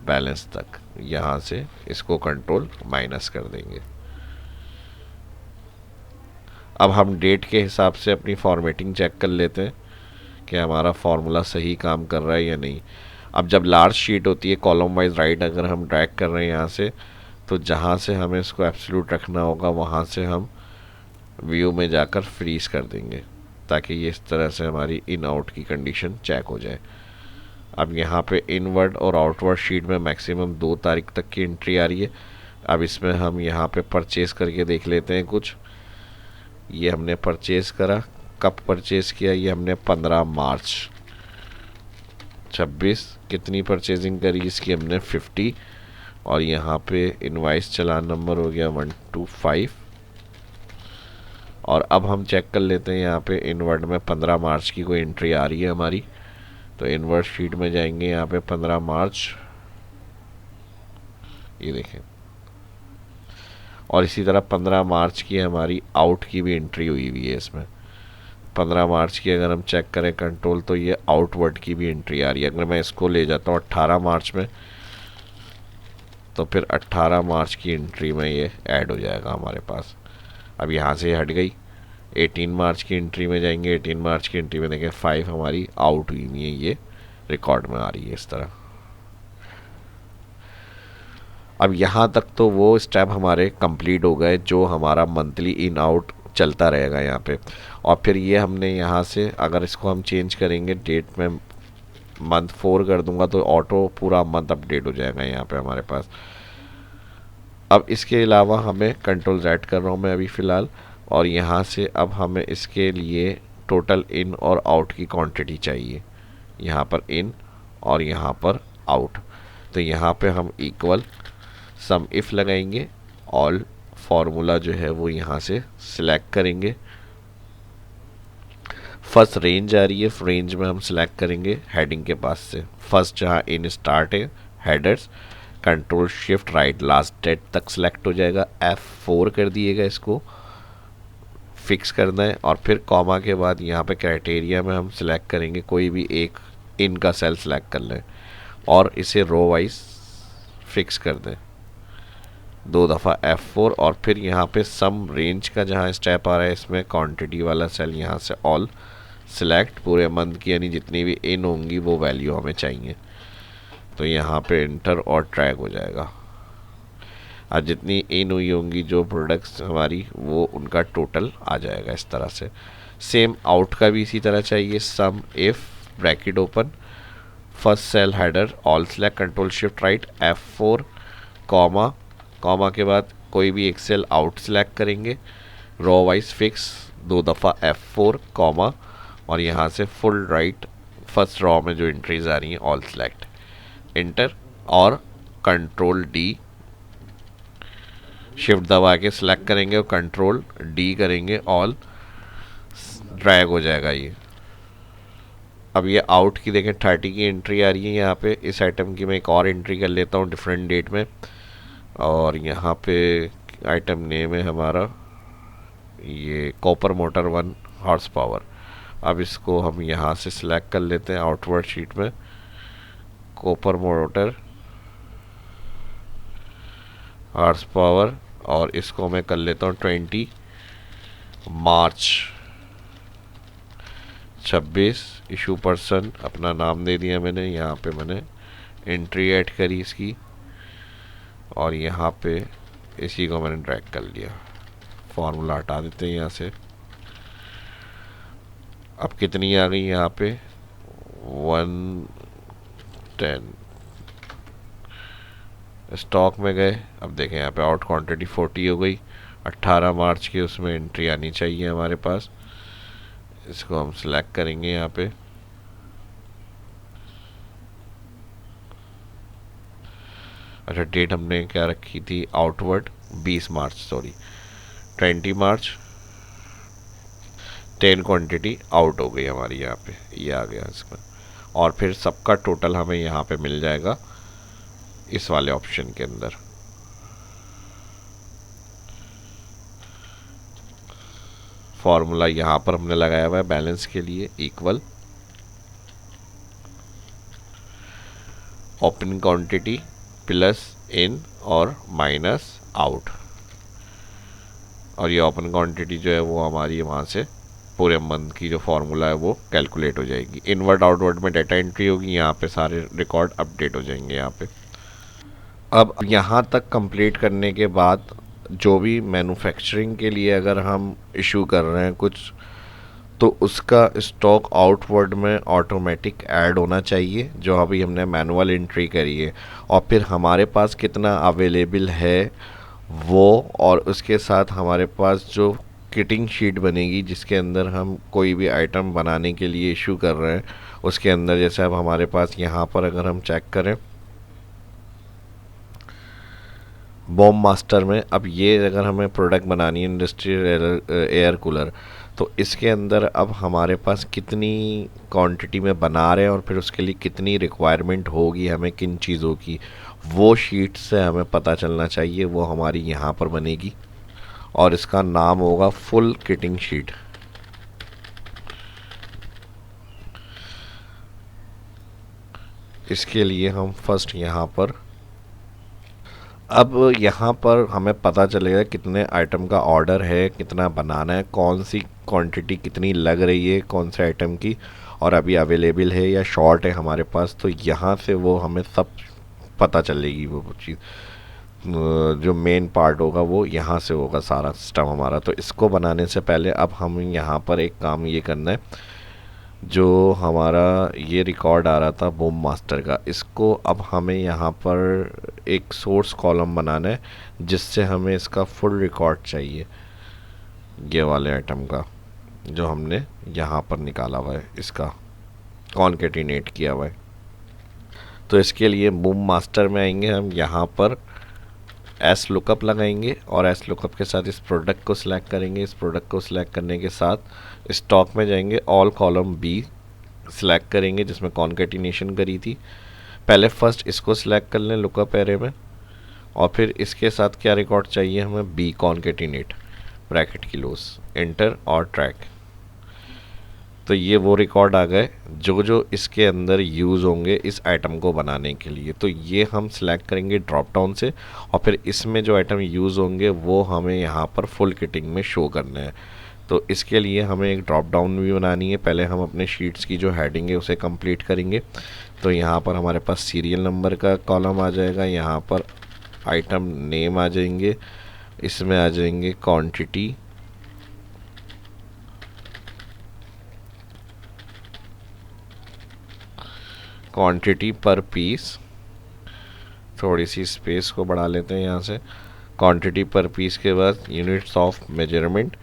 [SPEAKER 1] बैलेंस तक। यहाँ से इसको कंट्रोल माइनस कर देंगे। अब हम डेट के हिसाब से अपनी फॉर्मेटिंग चेक कर लेते हैं कि हमारा फार्मूला सही काम कर रहा है या नहीं। अब जब लार्ज शीट होती है कॉलम वाइज राइट अगर हम ड्रैग कर रहे हैं यहाँ से, तो जहाँ से हमें इसको एब्सोल्यूट रखना होगा वहाँ से हम व्यू में जाकर फ्रीज कर देंगे, ताकि ये इस तरह से हमारी इन आउट की कंडीशन चेक हो जाए। अब यहाँ पे इनवर्ड और आउटवर्ड शीट में मैक्सिमम 2 तारीख तक की एंट्री आ रही है। अब इसमें हम यहाँ पे परचेस करके देख लेते हैं कुछ। ये हमने परचेस करा, कब परचेज़ किया, ये हमने 15 मार्च 26। कितनी परचेजिंग करी इसकी हमने 50, और यहाँ पे इनवाइस चलान नंबर हो गया 125। और अब हम चेक कर लेते हैं यहाँ पे इनवर्ड में 15 मार्च की कोई एंट्री आ रही है हमारी। तो इनवर्ड शीट में जाएंगे, यहाँ पे 15 मार्च, ये देखें। और इसी तरह 15 मार्च की हमारी आउट की भी एंट्री हुई हुई है इसमें। 15 मार्च की अगर हम चेक करें कंट्रोल, तो ये आउटवर्ड की भी एंट्री आ रही है। अगर मैं इसको ले जाता हूँ 18 मार्च में, तो फिर 18 मार्च की एंट्री में ये ऐड हो जाएगा हमारे पास। अब यहाँ से हट गई। 18 मार्च की एंट्री में जाएंगे, 18 मार्च की एंट्री में देखें 5 हमारी आउट हुई हुई है, ये रिकॉर्ड में आ रही है इस तरह। अब यहाँ तक तो वो स्टेप हमारे कंप्लीट हो गए जो हमारा मंथली इन आउट चलता रहेगा यहाँ पे। और फिर ये हमने यहाँ से अगर इसको हम चेंज करेंगे, डेट में मंथ 4 कर दूंगा तो ऑटो पूरा मंथ अपडेट हो जाएगा यहाँ पे हमारे पास। अब इसके अलावा हमें कंट्रोल Z कर रहा हूँ मैं अभी फ़िलहाल, और यहाँ से अब हमें इसके लिए टोटल इन और आउट की क्वांटिटी चाहिए। यहाँ पर इन और यहाँ पर आउट। तो यहाँ पे हम इक्वल सम इफ़ लगाएंगे, ऑल फार्मूला जो है वो यहाँ से सिलेक्ट करेंगे। फर्स्ट रेंज आ रही है, रेंज में हम सिलेक्ट करेंगे हेडिंग के पास से फर्स्ट जहाँ इन स्टार्ट है headers, control shift right last date तक सिलेक्ट हो जाएगा। F4 कर दिएगा, इसको फिक्स करना है। और फिर कॉमा के बाद यहाँ पे क्राइटेरिया में हम सिलेक्ट करेंगे कोई भी एक इन का सेल सिलेक्ट कर लें और इसे रो वाइज फिक्स कर दें 2 दफ़ा F4। और फिर यहाँ पे सम रेंज का जहाँ स्टेप आ रहा है इसमें क्वांटिटी वाला सेल यहाँ से ऑल सिलेक्ट पूरे मंथ की, यानी जितनी भी इन होंगी वो वैल्यू हमें चाहिए। तो यहाँ पे इंटर और ट्रैक हो जाएगा। आज जितनी इन हुई होंगी जो प्रोडक्ट्स हमारी, वो उनका टोटल आ जाएगा इस तरह से। सेम आउट का भी इसी तरह चाहिए। SUMIF bracket open first cell header all select control shift right F4 comma, comma के बाद कोई भी एक सेल आउट सेलेक्ट करेंगे, रो वाइज फिक्स 2 दफ़ा F4 कॉमा, और यहाँ से फुल राइट फर्स्ट रॉ में जो एंट्रीज आ रही हैं ऑल सेलेक्ट, इंटर और कंट्रोल D शिफ्ट दबा के सिलेक्ट करेंगे और कंट्रोल D करेंगे, ऑल ड्रैग हो जाएगा ये। अब ये आउट की देखें 30 की एंट्री आ रही है यहाँ पे। इस आइटम की मैं एक और एंट्री कर लेता हूँ डिफरेंट डेट में, और यहाँ पे आइटम नेम है हमारा ये कॉपर मोटर 1 हॉर्स पावर। अब इसको हम यहाँ से सिलेक्ट कर लेते हैं आउटवर्ड शीट में, कॉपर मोटर हॉर्स पावर, और इसको मैं कर लेता हूँ 20 मार्च 26। इशू पर्सन अपना नाम दे दिया मैंने, यहाँ पे मैंने एंट्री ऐड करी इसकी, और यहाँ पे इसी को मैंने ड्रैग कर लिया। फार्मूला हटा देते हैं यहाँ से। अब कितनी आ गई यहाँ पे 110 स्टॉक में गए। अब देखें यहाँ पे आउट क्वांटिटी 40 हो गई। 18 मार्च की उसमें एंट्री आनी चाहिए हमारे पास। इसको हम सिलेक्ट करेंगे यहाँ पे, अच्छा डेट हमने क्या रखी थी आउटवर्ड 20 मार्च, सॉरी 20 मार्च 10 क्वांटिटी आउट हो गई हमारी यहाँ पे, ये आ गया इसमें। और फिर सबका टोटल हमें यहाँ पे मिल जाएगा इस वाले ऑप्शन के अंदर। फॉर्मूला यहाँ पर हमने लगाया हुआ है बैलेंस के लिए, इक्वल ओपन क्वांटिटी प्लस इन और माइनस आउट, और ये ओपन क्वांटिटी जो है वो हमारी वहाँ से पूरे मंथ की जो फार्मूला है वो कैलकुलेट हो जाएगी। इनवर्ड आउटवर्ड में डाटा एंट्री होगी, यहाँ पे सारे रिकॉर्ड अपडेट हो जाएंगे यहाँ पे। अब यहाँ तक कंप्लीट करने के बाद जो भी मैन्युफैक्चरिंग के लिए अगर हम इशू कर रहे हैं कुछ, तो उसका स्टॉक आउटवर्ड में ऑटोमेटिक ऐड होना चाहिए जो अभी हमने मैनुअल एंट्री करी है, और फिर हमारे पास कितना अवेलेबल है वो, और उसके साथ हमारे पास जो किटिंग शीट बनेगी जिसके अंदर हम कोई भी आइटम बनाने के लिए इशू कर रहे हैं उसके अंदर, जैसे अब हमारे पास यहाँ पर अगर हम चेक करें बॉम मास्टर में, अब ये अगर हमें प्रोडक्ट बनानी है इंडस्ट्रियल एयर कूलर, तो इसके अंदर अब हमारे पास कितनी क्वांटिटी में बना रहे हैं और फिर उसके लिए कितनी रिक्वायरमेंट होगी हमें किन चीज़ों की, वो शीट से हमें पता चलना चाहिए। वो हमारी यहाँ पर बनेगी और इसका नाम होगा फुल किटिंग शीट। इसके लिए हम फर्स्ट यहाँ पर, अब यहाँ पर हमें पता चलेगा कितने आइटम का ऑर्डर है, कितना बनाना है, कौन सी क्वांटिटी कितनी लग रही है कौन से आइटम की, और अभी अवेलेबल है या शॉर्ट है हमारे पास। तो यहाँ से वो हमें सब पता चलेगी वो चीज़, जो मेन पार्ट होगा वो यहाँ से होगा सारा सिस्टम हमारा। तो इसको बनाने से पहले अब हम यहाँ पर एक काम ये करना है, जो हमारा ये रिकॉर्ड आ रहा था बूम मास्टर का, इसको अब हमें यहाँ पर एक सोर्स कॉलम बनाना है जिससे हमें इसका फुल रिकॉर्ड चाहिए, ये वाले आइटम का जो हमने यहाँ पर निकाला हुआ है, इसका कॉन्केटिनेट किया हुआ है। तो इसके लिए बूम मास्टर में आएंगे हम, यहाँ पर एस लुकअप लगाएंगे और एस लुकअप के साथ इस प्रोडक्ट को सिलेक्ट करेंगे। इस प्रोडक्ट को सिलेक्ट करने के साथ स्टॉक में जाएंगे, ऑल कॉलम बी सिलेक्ट करेंगे जिसमें कॉन्केटिनेशन करी थी। पहले फर्स्ट इसको सिलेक्ट कर लें लुकअप एरे में, और फिर इसके साथ क्या रिकॉर्ड चाहिए हमें, बी कॉन्केटिनेट ब्रैकेट की क्लोज, एंटर और ट्रैक। तो ये वो रिकॉर्ड आ गए जो जो इसके अंदर यूज़ होंगे इस आइटम को बनाने के लिए। तो ये हम सिलेक्ट करेंगे ड्रॉप डाउन से, और फिर इसमें जो आइटम यूज़ होंगे वो हमें यहाँ पर फुल किटिंग में शो करने हैं। तो इसके लिए हमें एक ड्रॉप डाउन भी बनानी है। पहले हम अपने शीट्स की जो हेडिंग है उसे कंप्लीट करेंगे। तो यहाँ पर हमारे पास सीरियल नंबर का कॉलम आ जाएगा, यहाँ पर आइटम नेम आ जाएंगे, इसमें आ जाएंगे क्वांटिटी, क्वांटिटी पर पीस, थोड़ी सी स्पेस को बढ़ा लेते हैं यहाँ से, क्वांटिटी पर पीस के बाद यूनिट्स ऑफ मेजरमेंट,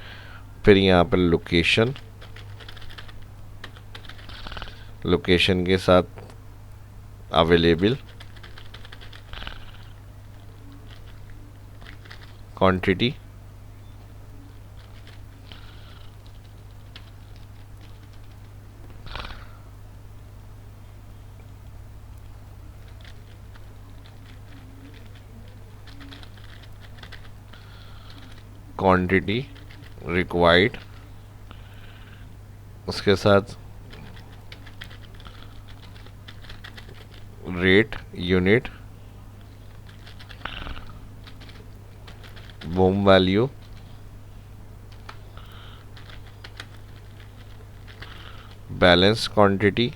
[SPEAKER 1] फिर यहाँ पर लोकेशन, लोकेशन के साथ अवेलेबल, क्वांटिटी, क्वांटिटी रिक्वायर्ड, उसके साथ rate unit, boom value, balance quantity,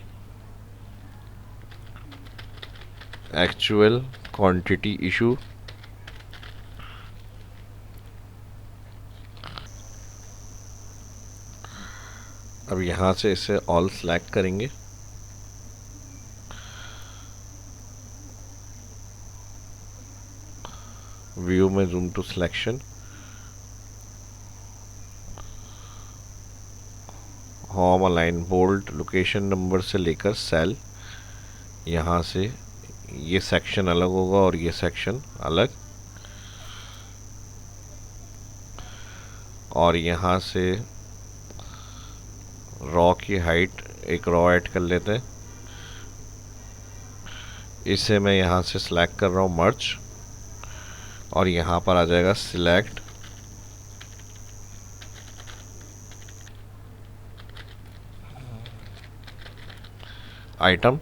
[SPEAKER 1] actual quantity issue, अब यहाँ से इसे ऑल सेलेक्ट करेंगे। व्यू में zoom to selection, home align bold, location number से लेकर सेल, यहाँ से ये सेक्शन अलग होगा और ये सेक्शन अलग, और यहाँ से रॉ की हाइट एक रॉ ऐड कर लेते हैं। इसे मैं यहाँ से सिलेक्ट कर रहा हूँ मर्ज, और यहाँ पर आ जाएगा सिलेक्ट आइटम,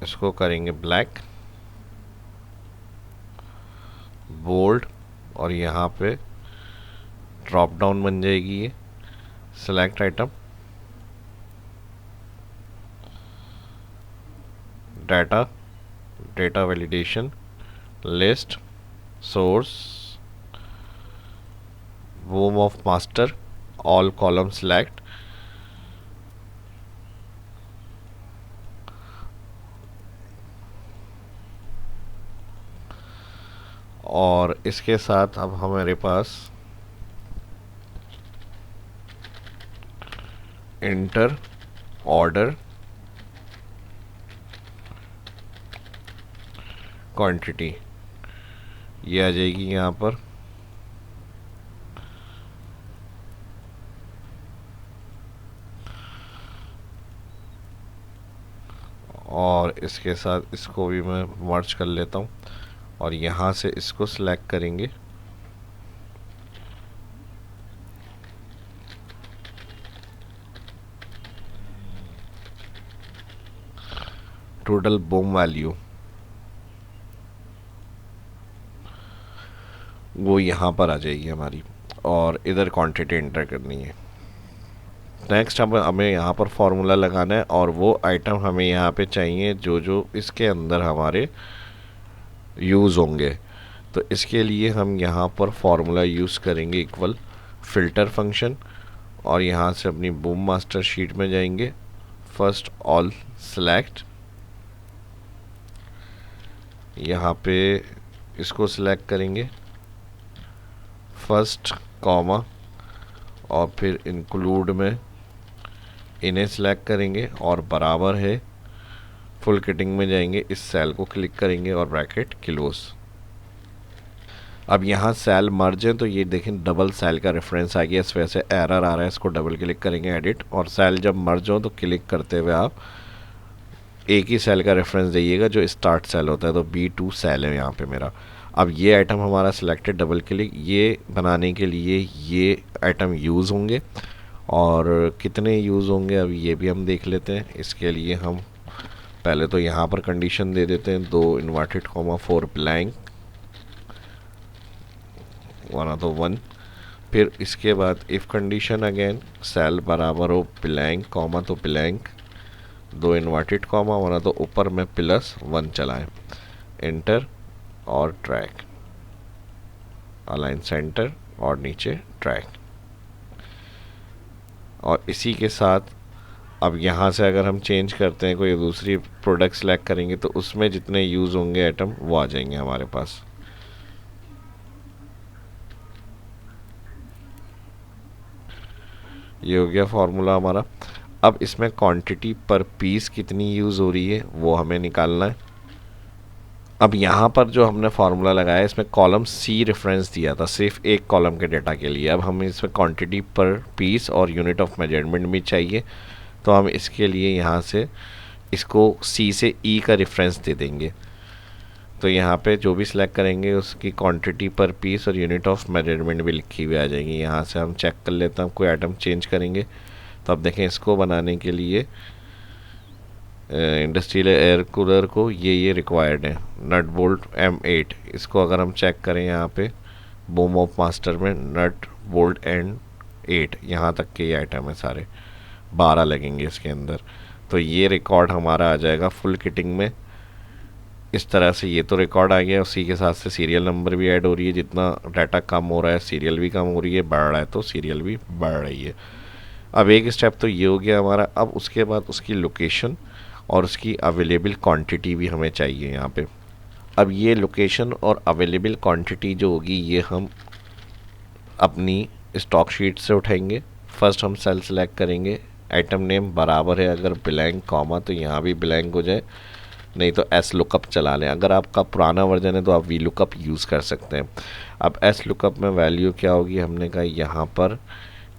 [SPEAKER 1] इसको करेंगे ब्लैक, बोल्ड, और यहाँ पे ड्रॉप डाउन बन जाएगी ये, select item, data, data validation, list, source, boom of master, all column select, और इसके साथ अब हमारे पास इंटर ऑर्डर क्वांटिटी, ये आ जाएगी यहाँ पर। और इसके साथ इसको भी मैं मर्ज कर लेता हूँ और यहाँ से इसको सिलेक्ट करेंगे। टोटल बूम वैल्यू वो यहाँ पर आ जाएगी हमारी, और इधर क्वांटिटी एंटर करनी है। नेक्स्ट हमें यहाँ पर फॉर्मूला लगाना है, और वो आइटम हमें यहाँ पे चाहिए जो जो इसके अंदर हमारे यूज़ होंगे। तो इसके लिए हम यहाँ पर फॉर्मूला यूज़ करेंगे इक्वल फिल्टर फंक्शन, और यहाँ से अपनी बूम मास्टर शीट में जाएंगे। फर्स्ट ऑल सेलेक्ट, यहाँ पे इसको सिलेक्ट करेंगे फर्स्ट कॉमा, और फिर इंक्लूड में इन्हें सिलेक्ट करेंगे और बराबर है फुल किटिंग में जाएंगे, इस सेल को क्लिक करेंगे और ब्रैकेट क्लोज। अब यहाँ सेल मर्ज है तो ये देखें डबल सेल का रेफरेंस आ गया, इस वजह से एरर आ रहा है। इसको डबल क्लिक करेंगे एडिट, और सेल जब मर्ज हो तो क्लिक करते हुए आप एक ही सेल का रेफरेंस दीजिएगा जो स्टार्ट सेल होता है। तो B2 सेल है यहाँ पे मेरा। अब ये आइटम हमारा सिलेक्टेड, डबल क्लिक, ये बनाने के लिए ये आइटम यूज़ होंगे, और कितने यूज़ होंगे अब ये भी हम देख लेते हैं। इसके लिए हम पहले तो यहाँ पर कंडीशन दे देते हैं 2 इन्वर्टेड कॉमा 4 ब्लैंक, वरना तो 1। फिर इसके बाद इफ़ कंडीशन अगेन सेल बराबर हो ब्लैंक कॉमा तो ब्लैंक, 2 इन्वर्टेड कॉमा, वरना तो ऊपर में +1 चलाएं, एंटर और ट्रैक, अलाइन सेंटर और नीचे ट्रैक। और इसी के साथ अब यहाँ से अगर हम चेंज करते हैं, कोई दूसरी प्रोडक्ट सेलेक्ट करेंगे तो उसमें जितने यूज़ होंगे आइटम वो आ जाएंगे हमारे पास। ये हो गया फॉर्मूला हमारा। अब इसमें क्वांटिटी पर पीस कितनी यूज़ हो रही है वो हमें निकालना है। अब यहाँ पर जो हमने फार्मूला लगाया इसमें कॉलम सी रेफरेंस दिया था सिर्फ एक कॉलम के डेटा के लिए। अब हमें इसमें क्वांटिटी पर पीस और यूनिट ऑफ मेजरमेंट भी चाहिए, तो हम इसके लिए यहाँ से इसको सी से ई का रेफरेंस दे देंगे। तो यहाँ पे जो भी सिलेक्ट करेंगे उसकी क्वांटिटी पर पीस और यूनिट ऑफ मेजरमेंट भी लिखी हुई आ जाएगी। यहाँ से हम चेक कर लेते हैं, कोई आइटम चेंज करेंगे तो अब देखें इसको बनाने के लिए इंडस्ट्रियल एयर कूलर को ये रिक्वायर्ड है नट बोल्ट M8। इसको अगर हम चेक करें यहाँ पे बूम ऑफ मास्टर में नट बोल्ट एंड 8 यहाँ तक के ये आइटम है, सारे 12 लगेंगे इसके अंदर। तो ये रिकॉर्ड हमारा आ जाएगा फुल किटिंग में इस तरह से। ये तो रिकॉर्ड आ गया, उसी के साथ से सीरियल नंबर भी ऐड हो रही है। जितना डाटा कम हो रहा है सीरियल भी कम हो रही है, बढ़ रहा है तो सीरियल भी बढ़ रही है। अब एक स्टेप तो ये हो गया हमारा। अब उसके बाद उसकी लोकेशन और उसकी अवेलेबल क्वांटिटी भी हमें चाहिए यहाँ पे। अब ये लोकेशन और अवेलेबल क्वांटिटी जो होगी ये हम अपनी स्टॉक शीट से उठाएंगे। फर्स्ट हम सेल सेलेक्ट करेंगे, आइटम नेम बराबर है अगर ब्लैंक कॉमा तो यहाँ भी ब्लैंक हो जाए, नहीं तो एस लुकअप चला लें। अगर आपका पुराना वर्जन है तो आप वी लुकअप यूज़ कर सकते हैं। अब एस लुकअप में वैल्यू क्या होगी, हमने कहा यहाँ पर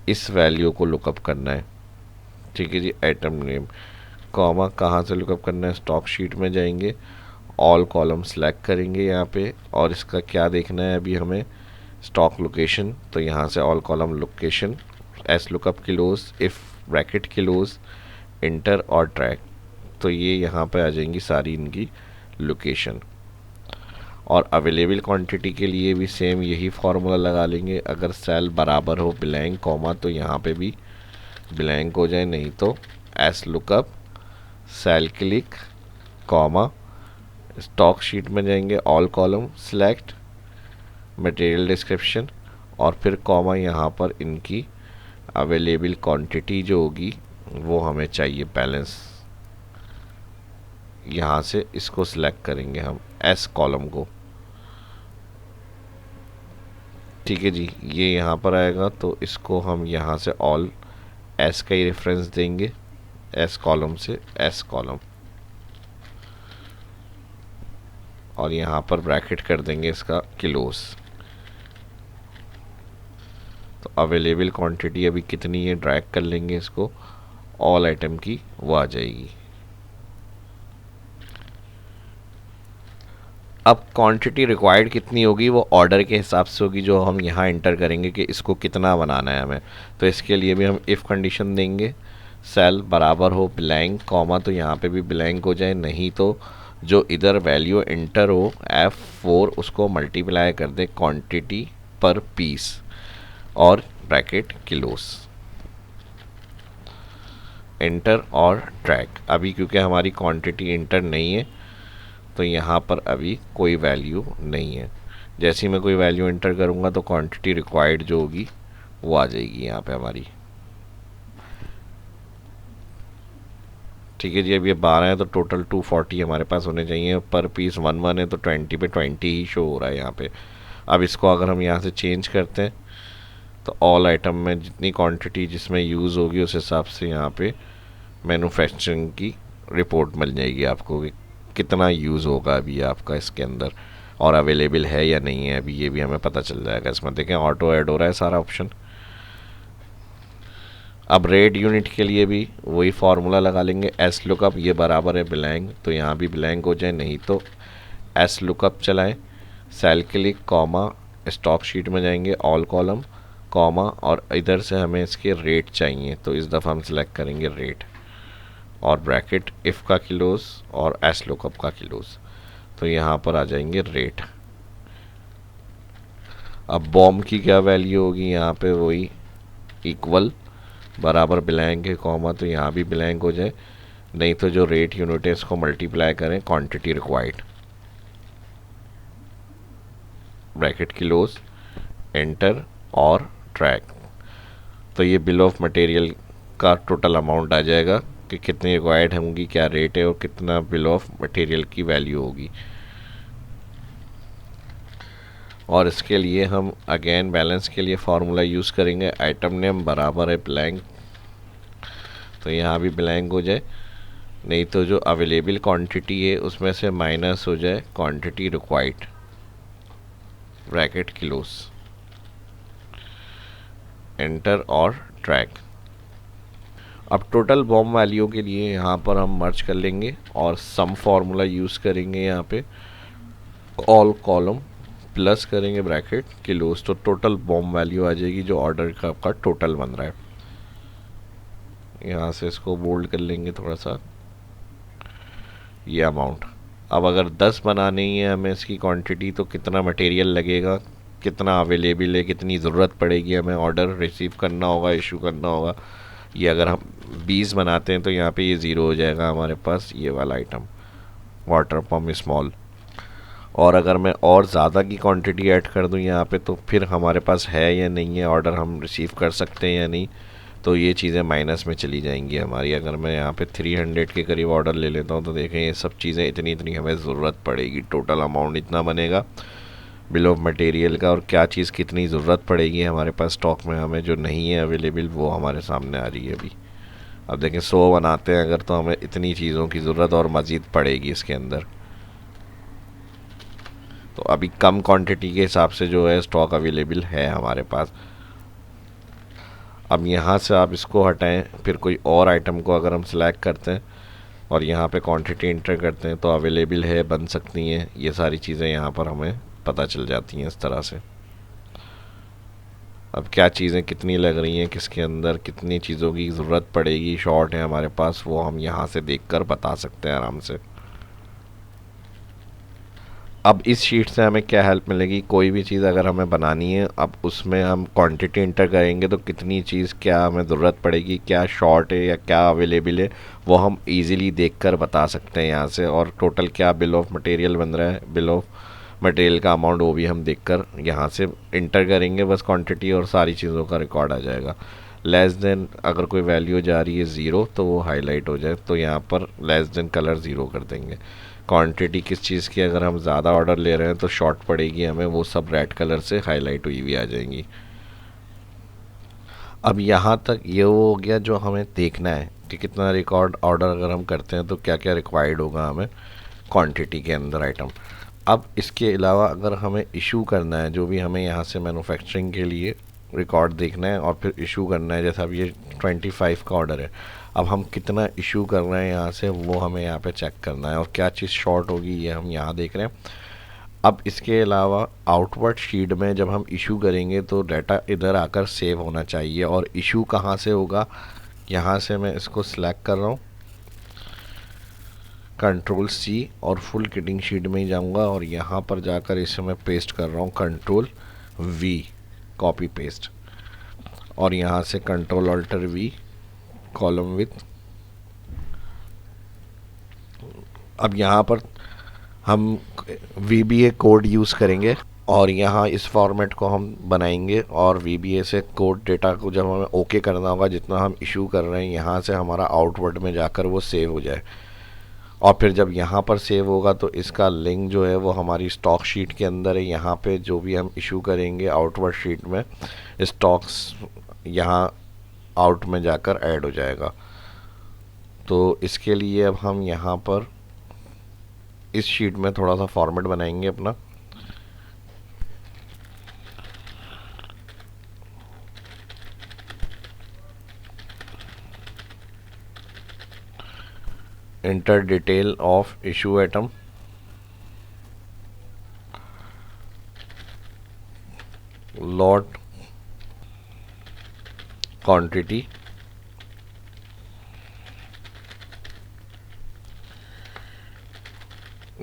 [SPEAKER 1] इस वैल्यू को लुकअप करना है। ठीक है जी, आइटम नेम कॉमा कहाँ से लुकअप करना है, स्टॉक शीट में जाएंगे, ऑल कॉलम सेलेक्ट करेंगे यहाँ पे, और इसका क्या देखना है अभी हमें स्टॉक लोकेशन। तो यहाँ से all column location, S lookup close, if bracket close, inter और ट्रैक। तो ये यहाँ पे आ जाएंगी सारी इनकी लोकेशन। और अवेलेबल क्वांटिटी के लिए भी सेम यही फार्मूला लगा लेंगे। अगर सेल बराबर हो ब्लैंक कॉमा तो यहाँ पे भी ब्लैंक हो जाए, नहीं तो S lookup cell click comma, stock sheet में जाएंगे, all column select, material description, और फिर कॉमा यहाँ पर इनकी अवेलेबल क्वांटिटी जो होगी वो हमें चाहिए बैलेंस। यहाँ से इसको सिलेक्ट करेंगे हम एस कॉलम को। ठीक है जी, ये यहाँ पर आएगा तो इसको हम यहाँ से ऑल एस का ही रेफरेंस देंगे, एस कॉलम से एस कॉलम, और यहाँ पर ब्रैकेट कर देंगे इसका किलोस। तो अवेलेबल क्वांटिटी अभी कितनी है, ड्रैग कर लेंगे इसको, ऑल आइटम की वो आ जाएगी। अब क्वांटिटी रिक्वायर्ड कितनी होगी वो ऑर्डर के हिसाब से होगी, जो हम यहाँ इंटर करेंगे कि इसको कितना बनाना है हमें। तो इसके लिए भी हम इफ़ कंडीशन देंगे, सेल बराबर हो ब्लैंक कॉमा, तो यहाँ पे भी ब्लैंक हो जाए, नहीं तो जो इधर वैल्यू इंटर हो F4 उसको मल्टीप्लाई कर दे क्वांटिटी पर पीस और ब्रैकेट किलोस, इंटर और ट्रैक। अभी क्योंकि हमारी क्वांटिटी इंटर नहीं है तो यहाँ पर अभी कोई वैल्यू नहीं है। जैसे ही मैं कोई वैल्यू इंटर करूँगा तो क्वांटिटी रिक्वायर्ड जो होगी वो आ जाएगी यहाँ पे हमारी। ठीक है जी, अब ये 12 है तो टोटल 240 हमारे पास होने चाहिए, पर पीस 1 है तो 20 पे 20 ही शो हो रहा है यहाँ पे। अब इसको अगर हम यहाँ से चेंज करते हैं तो ऑल आइटम में जितनी क्वांटिटी जिसमें यूज़ होगी उस हिसाब से यहाँ पे मैन्युफैक्चरिंग की रिपोर्ट मिल जाएगी आपको कि कितना यूज़ होगा अभी आपका इसके अंदर, और अवेलेबल है या नहीं है अभी, ये भी हमें पता चल जाएगा। इसमें देखें ऑटो ऐड हो रहा है सारा ऑप्शन। अब रेट यूनिट के लिए भी वही फार्मूला लगा लेंगे, एस लुकअप, ये बराबर है ब्लैंक, तो यहाँ भी ब्लैंक हो जाए, नहीं तो एस लुकअप चलाएं, cell click comma, stock sheet में जाएंगे, ऑल कॉलम कॉमा, और इधर से हमें इसके रेट चाहिए तो इस दफ़ा हम सिलेक्ट करेंगे रेट और ब्रैकेट इफ़ का किलोस और एस लुकअप का किलोस, तो यहाँ पर आ जाएंगे रेट। अब बॉम्ब की क्या वैल्यू होगी, यहाँ पे वही इक्वल बराबर ब्लैंक है कॉमा, तो यहाँ भी ब्लैंक हो जाए, नहीं तो जो रेट यूनिट है इसको मल्टीप्लाई करें क्वांटिटी रिक्वायर्ड, ब्रैकेट किलोस, एंटर और ट्रैक। तो ये बिल ऑफ मटेरियल का टोटल अमाउंट आ जाएगा कि कितनी रिक्वायर्ड होंगी, क्या रेट है और कितना बिल ऑफ मटेरियल की वैल्यू होगी। और इसके लिए हम अगेन बैलेंस के लिए फार्मूला यूज़ करेंगे, आइटम नेम बराबर है ब्लैंक, तो यहाँ भी ब्लैंक हो जाए, नहीं तो जो अवेलेबल क्वांटिटी है उसमें से माइनस हो जाए क्वांटिटी रिक्वायर्ड, ब्रैकेट किलोस, एंटर और ट्रैक। अब टोटल बॉम्ब वैल्यू के लिए यहाँ पर हम मर्ज कर लेंगे और सम फार्मूला यूज़ करेंगे, यहाँ पे ऑल कॉलम प्लस करेंगे ब्रैकेट किलोस, तो टोटल बॉम्ब वैल्यू आ जाएगी जो ऑर्डर का आपका टोटल बन रहा है। यहाँ से इसको बोल्ड कर लेंगे थोड़ा सा, ये अमाउंट। अब अगर 10 बनाने ही है हमें इसकी क्वांटिटी तो कितना मटेरियल लगेगा, कितना अवेलेबल है, कितनी ज़रूरत पड़ेगी हमें, ऑर्डर रिसीव करना होगा, इशू करना होगा। ये अगर हम 20 बनाते हैं तो यहाँ पे ये ज़ीरो हो जाएगा हमारे पास, ये वाला आइटम वाटर पम्प स्मॉल। और अगर मैं और ज़्यादा की क्वांटिटी ऐड कर दूँ यहाँ पे तो फिर हमारे पास है या नहीं है ऑर्डर, हम रिसीव कर सकते हैं या नहीं, तो ये चीज़ें माइनस में चली जाएंगी हमारी। अगर मैं यहाँ पे 300 के करीब ऑर्डर ले लेता हूँ तो देखें ये सब चीज़ें इतनी इतनी हमें ज़रूरत पड़ेगी, टोटल अमाउंट इतना बनेगा बिल ऑफ मटेरियल का, और क्या चीज़ कितनी ज़रूरत पड़ेगी हमारे पास स्टॉक में हमें जो नहीं है अवेलेबल वो हमारे सामने आ रही है अभी। अब देखें 100 बनाते हैं अगर तो हमें इतनी चीज़ों की ज़रूरत और मज़ीद पड़ेगी इसके अंदर, तो अभी कम क्वांटिटी के हिसाब से जो है स्टॉक अवेलेबल है हमारे पास। अब यहाँ से आप इसको हटाएं, फिर कोई और आइटम को अगर हम सिलेक्ट करते हैं और यहाँ पे क्वांटिटी इंटर करते हैं तो अवेलेबल है, बन सकती हैं, ये सारी चीज़ें यहाँ पर हमें पता चल जाती हैं इस तरह से। अब क्या चीज़ें कितनी लग रही हैं, किसके अंदर कितनी चीज़ों की ज़रूरत पड़ेगी, शॉर्ट है हमारे पास, वो हम यहाँ से देखकर बता सकते हैं आराम से। अब इस शीट से हमें क्या हेल्प मिलेगी, कोई भी चीज़ अगर हमें बनानी है अब उसमें हम क्वांटिटी इंटर करेंगे तो कितनी चीज़ क्या हमें ज़रूरत पड़ेगी, क्या शॉर्ट है या क्या अवेलेबल है, वो हम इजीली देखकर बता सकते हैं यहाँ से। और टोटल क्या बिल ऑफ मटेरियल बन रहा है, बिल ऑफ मटेरियल का अमाउंट वो भी हम देखकर यहाँ से इंटर करेंगे बस क्वांटिटी, और सारी चीज़ों का रिकॉर्ड आ जाएगा। लेस देन अगर कोई वैल्यू जा रही है ज़ीरो तो वो हाईलाइट हो जाए, तो यहाँ पर लेस देन कलर ज़ीरो कर देंगे। क्वांटिटी किस चीज़ की अगर हम ज़्यादा ऑर्डर ले रहे हैं तो शॉर्ट पड़ेगी हमें, वो सब रेड कलर से हाईलाइट हुई हुई आ जाएंगी। अब यहाँ तक ये वो हो गया जो हमें देखना है कि कितना रिकॉर्ड ऑर्डर अगर हम करते हैं तो क्या क्या रिक्वायर्ड होगा हमें क्वांटिटी के अंदर आइटम। अब इसके अलावा अगर हमें इशू करना है, जो भी हमें यहाँ से मैन्युफैक्चरिंग के लिए रिकॉर्ड देखना है और फिर इशू करना है, जैसा अब ये 25 का ऑर्डर है, अब हम कितना इशू कर रहे हैं यहाँ से वो हमें यहाँ पे चेक करना है और क्या चीज़ शॉर्ट होगी ये हम यहाँ देख रहे हैं। अब इसके अलावा आउटवर्ड शीट में जब हम इशू करेंगे तो डाटा इधर आकर सेव होना चाहिए, और इशू कहाँ से होगा, यहाँ से मैं इसको सिलेक्ट कर रहा हूँ, कंट्रोल सी, और फुल किटिंग शीट में ही जाऊँगा और यहाँ पर जाकर इसे मैं पेस्ट कर रहा हूँ, कंट्रोल वी, कॉपी पेस्ट, और यहाँ से control alter V, column with. अब यहाँ पर हम VBA कोड यूज़ करेंगे और यहाँ इस फॉर्मेट को हम बनाएंगे, और VBA से कोड डेटा को जब हमें ओके करना होगा जितना हम इशू कर रहे हैं यहाँ से हमारा आउटवर्ड में जाकर वो सेव हो जाए, और फिर जब यहाँ पर सेव होगा तो इसका लिंक जो है वो हमारी स्टॉक शीट के अंदर है। यहाँ पे जो भी हम इशू करेंगे आउटवर्ड शीट में, स्टॉक्स यहाँ आउट में जाकर ऐड हो जाएगा। तो इसके लिए अब हम यहाँ पर इस शीट में थोड़ा सा फॉर्मेट बनाएंगे अपना। Enter detail of issue item, lot quantity,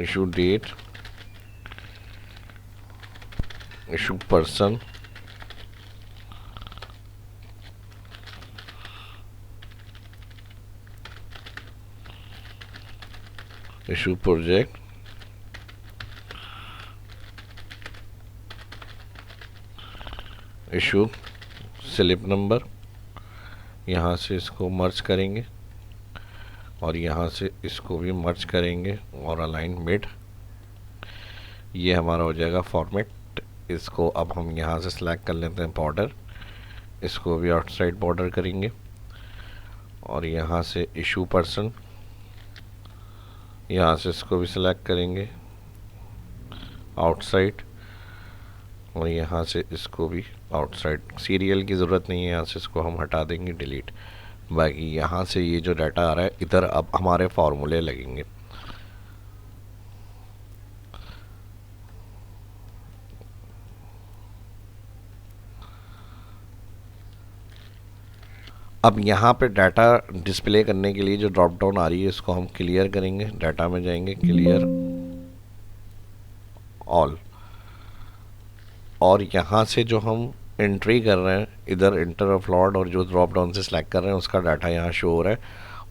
[SPEAKER 1] issue date, issue person, issue project, issue slip number. यहाँ से इसको मर्ज करेंगे और यहाँ से इसको भी मर्ज करेंगे और अलाइन मिड, ये हमारा हो जाएगा फॉर्मेट। इसको अब हम यहाँ से सिलेक्ट कर लेते हैं बॉर्डर, इसको भी आउटसाइड बॉर्डर करेंगे, और यहाँ से इशू पर्सन, यहाँ से इसको भी सिलेक्ट करेंगे आउटसाइड, और यहाँ से इसको भी आउटसाइड। सीरियल की ज़रूरत नहीं है, यहाँ से इसको हम हटा देंगे, डिलीट। बाकी यहाँ से ये जो डाटा आ रहा है इधर अब हमारे फॉर्मूले लगेंगे। अब यहाँ पे डाटा डिस्प्ले करने के लिए जो ड्रॉप डाउन आ रही है इसको हम क्लियर करेंगे, डाटा में जाएंगे, क्लियर ऑल, और यहाँ से जो हम एंट्री कर रहे हैं इधर इंटर ऑफ लॉट, और जो ड्रॉप डाउन से सिलेक्ट कर रहे हैं उसका डाटा यहाँ शो हो रहा है,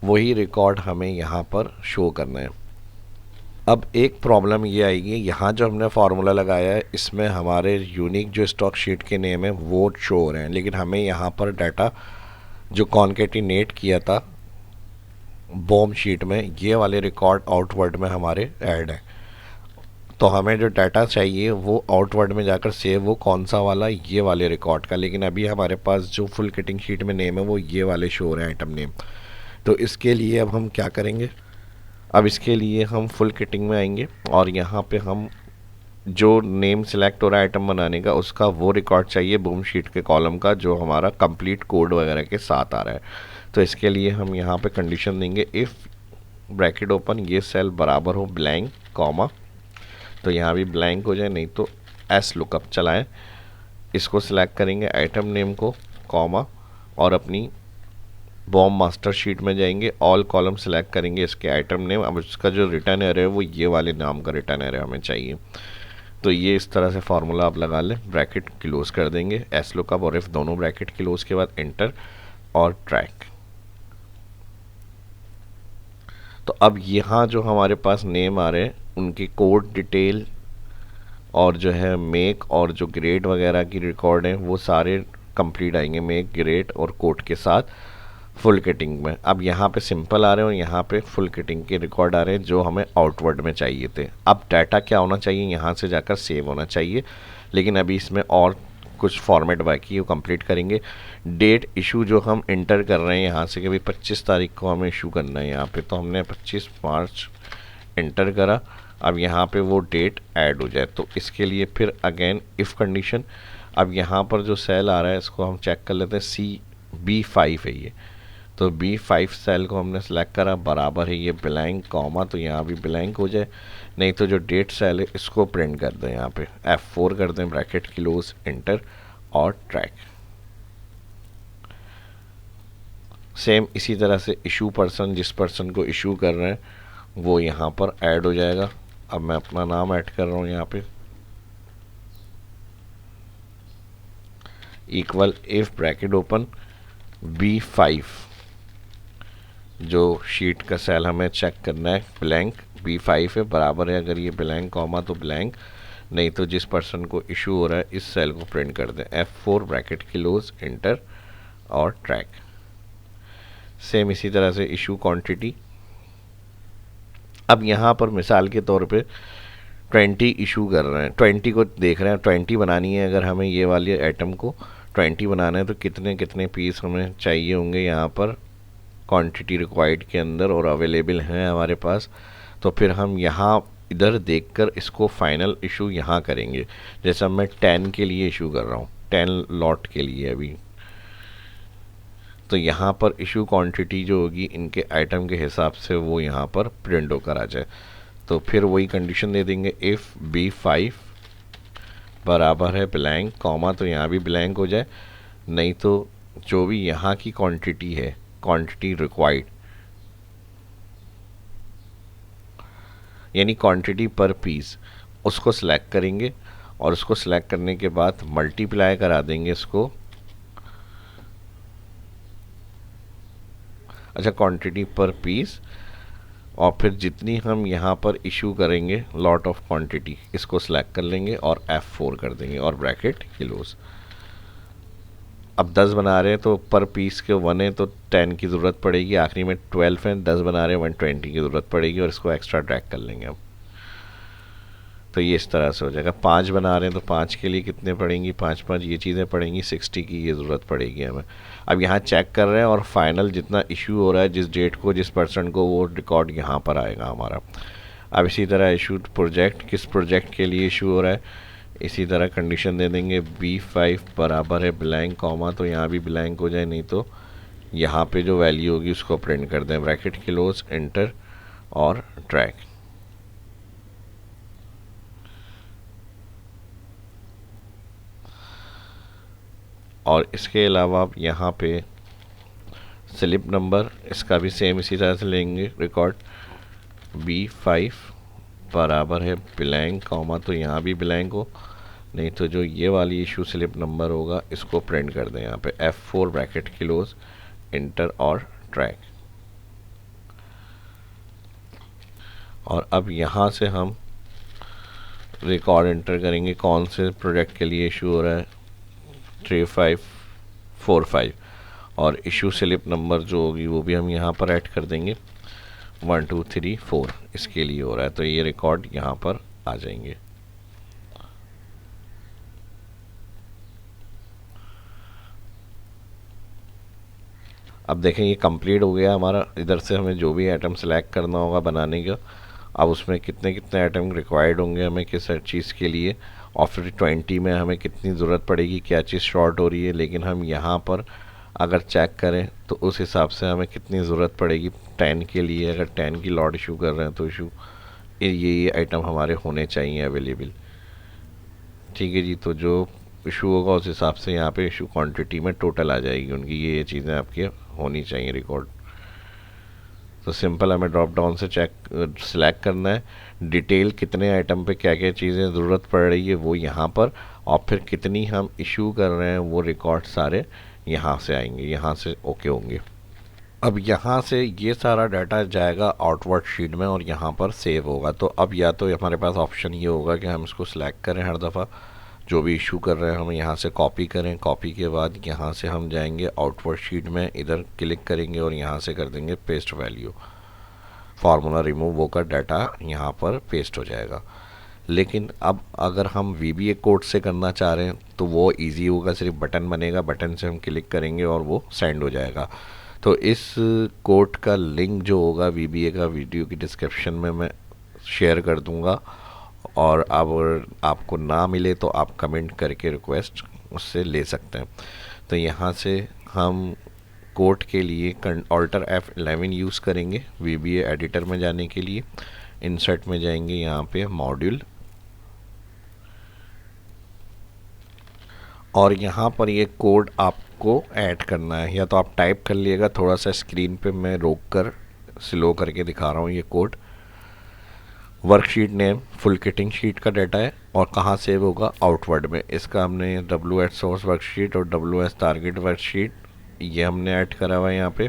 [SPEAKER 1] वही रिकॉर्ड हमें यहाँ पर शो करना है। अब एक प्रॉब्लम ये आएगी, यहाँ जो हमने फार्मूला लगाया है इसमें हमारे यूनिक जो स्टॉक शीट के नेम है वो शो हो रहे हैं, लेकिन हमें यहाँ पर डाटा जो कॉन्केटिनेट किया था बॉम शीट में, ये वाले रिकॉर्ड आउटवर्ड में हमारे ऐड है। तो हमें जो डाटा चाहिए वो आउटवर्ड में जाकर सेव वो कौन सा वाला, ये वाले रिकॉर्ड का, लेकिन अभी हमारे पास जो फुल किटिंग शीट में नेम है वो ये वाले शो हो रहे हैं आइटम नेम। तो इसके लिए अब हम क्या करेंगे, अब इसके लिए हम फुल किटिंग में आएंगे और यहाँ पे हम जो नेम सिलेक्ट हो रहा है आइटम बनाने का उसका वो रिकॉर्ड चाहिए बूम शीट के कॉलम का जो हमारा कंप्लीट कोड वगैरह के साथ आ रहा है। तो इसके लिए हम यहाँ पे कंडीशन देंगे इफ़ ब्रैकेट ओपन ये सेल बराबर हो ब्लैंक कॉमा, तो यहाँ भी ब्लैंक हो जाए, नहीं तो एस लुकअप चलाएं। इसको सिलेक्ट करेंगे आइटम नेम को कॉमा, और अपनी बॉम मास्टर शीट में जाएंगे, ऑल कॉलम सेलेक्ट करेंगे इसके आइटम नेम। अब इसका जो रिटर्न एरर है वो ये वाले नाम का रिटर्न एरर हमें चाहिए। तो ये इस तरह से फार्मूला आप लगा लें, ब्रैकेट क्लोज कर देंगे, एस लुकअप और इफ दोनों ब्रैकेट क्लोज के बाद एंटर और ट्रैक। तो अब यहाँ जो हमारे पास नेम आ रहे हैं उनकी कोड डिटेल और जो है मेक और जो ग्रेड वगैरह की रिकॉर्ड है वो सारे कंप्लीट आएंगे, मेक ग्रेड और कोड के साथ फुल किटिंग में। अब यहाँ पे सिंपल आ रहे हैं और यहाँ पे फुल किटिंग के रिकॉर्ड आ रहे हैं जो हमें आउटवर्ड में चाहिए थे। अब डाटा क्या होना चाहिए, यहाँ से जाकर सेव होना चाहिए, लेकिन अभी इसमें और कुछ फॉर्मेट बाकी है वो कंप्लीट करेंगे। डेट इशू जो हम इंटर कर रहे हैं यहाँ से कि भाई 25 तारीख को हमें इशू करना है यहाँ पे, तो हमने 25 मार्च इंटर करा। अब यहाँ पे वो डेट ऐड हो जाए तो इसके लिए फिर अगेन इफ़ कंडीशन। अब यहाँ पर जो सेल आ रहा है इसको हम चेक कर लेते हैं, B5 है ये, तो B5 सेल को हमने सेलेक्ट करा, बराबर है ये ब्लैंक कॉमा, तो यहाँ भी ब्लैंक हो जाए। नहीं तो जो डेट सेल है इसको प्रिंट कर दें, यहाँ पे F4 कर दें, ब्रैकेट क्लोज, इंटर और ट्रैक। सेम इसी तरह से इशू पर्सन, जिस पर्सन को इशू कर रहे हैं वो यहाँ पर ऐड हो जाएगा। अब मैं अपना नाम ऐड कर रहा हूँ यहाँ पे, equal if bracket open B5, जो शीट का सेल हमें चेक करना है ब्लैंक B5 है, बराबर है अगर ये ब्लैंक कॉमा तो ब्लैंक, नहीं तो जिस पर्सन को इशू हो रहा है इस सेल को प्रिंट कर दें, F4 ब्रैकेट क्लोज, इंटर और ट्रैक। सेम इसी तरह से इशू क्वांटिटी। अब यहाँ पर मिसाल के तौर पे 20 इशू कर रहे हैं, 20 को देख रहे हैं, 20 बनानी है अगर हमें ये वाली आइटम को 20 बनाना है तो कितने कितने पीस हमें चाहिए होंगे यहाँ पर क्वांटिटी रिक्वायर्ड के अंदर, और अवेलेबल हैं हमारे पास। तो फिर हम यहाँ इधर देखकर इसको फाइनल इशू यहाँ करेंगे। जैसा मैं 10 के लिए इशू कर रहा हूँ, 10 लॉट के लिए अभी, तो यहाँ पर इशू क्वांटिटी जो होगी इनके आइटम के हिसाब से वो यहाँ पर प्रिंट होकर आ जाए। तो फिर वही कंडीशन दे देंगे, इफ़ B5 बराबर है ब्लैंक कॉमा, तो यहाँ भी ब्लैंक हो जाए, नहीं तो जो भी यहाँ की क्वांटिटी है, क्वांटिटी रिक्वायर्ड यानी क्वांटिटी पर पीस, उसको सिलेक्ट करेंगे और उसको सिलेक्ट करने के बाद मल्टीप्लाई करा देंगे इसको, अच्छा क्वांटिटी पर पीस, और फिर जितनी हम यहाँ पर इशू करेंगे लॉट ऑफ क्वांटिटी इसको सिलेक्ट कर लेंगे और F4 कर देंगे और ब्रैकेट क्लोज। अब 10 बना रहे हैं तो पर पीस के 1 है तो 10 की ज़रूरत पड़ेगी, आखिरी में 12 है, 10 बना रहे हैं 120 की ज़रूरत पड़ेगी और इसको एक्स्ट्रा ड्रैग कर लेंगे अब। तो ये इस तरह से हो जाएगा। 5 बना रहे हैं तो 5 के लिए कितने पड़ेंगी, 5 5 ये चीज़ें पड़ेंगी, 60 की ये ज़रूरत पड़ेगी हमें। अब यहाँ चेक कर रहे हैं और फाइनल जितना इशू हो रहा है जिस डेट को, जिस पर्सन को, वो रिकॉर्ड यहाँ पर आएगा हमारा। अब इसी तरह इशूड प्रोजेक्ट, किस प्रोजेक्ट के लिए इशू हो रहा है, इसी तरह कंडीशन दे देंगे, B5 बराबर है ब्लैंक कॉमा, तो यहाँ भी ब्लैंक हो जाए, नहीं तो यहाँ पे जो वैल्यू होगी उसको प्रिंट कर दें, ब्रैकेट क्लोज, इंटर और ट्रैक। और इसके अलावा आप यहाँ पे स्लिप नंबर, इसका भी सेम इसी तरह से लेंगे रिकॉर्ड, B5 बराबर है ब्लैंक कॉमा, तो यहाँ भी ब्लैंक हो, नहीं तो जो ये वाली इशू स्लिप नंबर होगा इसको प्रिंट कर दें यहाँ पे, F4 ब्रैकेट क्लोज, इंटर और ट्रैक। और अब यहाँ से हम रिकॉर्ड इंटर करेंगे कौन से प्रोजेक्ट के लिए इशू हो रहा है, 3545, और इशू स्लिप नंबर जो होगी वो भी हम यहाँ पर ऐड कर देंगे, 1 2 3 4 इसके लिए हो रहा है, तो ये रिकॉर्ड यहाँ पर आ जाएंगे। अब देखें ये कंप्लीट हो गया हमारा। इधर से हमें जो भी आइटम सेलेक्ट करना होगा बनाने का, अब उसमें कितने कितने आइटम रिक्वायर्ड होंगे हमें किस चीज़ के लिए, और फिर 20 में हमें कितनी ज़रूरत पड़ेगी, क्या चीज़ शॉर्ट हो रही है। लेकिन हम यहाँ पर अगर चेक करें तो उस हिसाब से हमें कितनी ज़रूरत पड़ेगी 10 के लिए, अगर 10 की लॉट इशू कर रहे हैं तो इशू ये आइटम हमारे होने चाहिए अवेलेबल। ठीक है जी, तो जो इशू होगा उस हिसाब से यहाँ पे इशू क्वांटिटी में टोटल आ जाएगी उनकी, ये चीज़ें आपकी होनी चाहिए रिकॉर्ड। तो सिंपल हमें ड्रॉप डाउन से चेक सिलेक्ट करना है, डिटेल कितने आइटम पे क्या क्या चीज़ें ज़रूरत पड़ रही है वो यहाँ पर, और फिर कितनी हम इशू कर रहे हैं वो रिकॉर्ड सारे यहाँ से आएंगे, यहाँ से ओके होंगे। अब यहाँ से ये सारा डाटा जाएगा आउटवर्ड शीट में और यहाँ पर सेव होगा। तो अब या तो हमारे पास ऑप्शन ये होगा कि हम इसको सिलेक्ट करें, हर दफ़ा जो भी इशू कर रहे हैं हम यहाँ से कॉपी करें, कॉपी के बाद यहाँ से हम जाएंगे आउटवर्ड शीट में, इधर क्लिक करेंगे और यहाँ से कर देंगे पेस्ट वैल्यू, फार्मूला रिमूव होकर डाटा यहाँ पर पेस्ट हो जाएगा। लेकिन अब अगर हम VBA कोड से करना चाह रहे हैं तो वो इजी होगा, सिर्फ बटन बनेगा, बटन से हम क्लिक करेंगे और वो सेंड हो जाएगा। तो इस कोड का लिंक जो होगा VBA का वीडियो की डिस्क्रिप्शन में मैं शेयर कर दूंगा, और अगर आपको ना मिले तो आप कमेंट करके रिक्वेस्ट उससे ले सकते हैं। तो यहाँ से हम कोड के लिए Alt F11 यूज़ करेंगे VBA एडिटर में जाने के लिए। इंसर्ट में जाएंगे, यहाँ पे मॉड्यूल, और यहाँ पर ये कोड आपको ऐड करना है, या तो आप टाइप कर लिएगा, थोड़ा सा स्क्रीन पे मैं रोक कर स्लो करके दिखा रहा हूँ। ये code worksheet name full kiting sheet का डाटा है, और कहाँ सेव होगा, आउटवर्ड में। इसका हमने WS सोर्स वर्कशीट और WS टारगेट वर्कशीट ये हमने ऐड करा हुआ है यहाँ पे,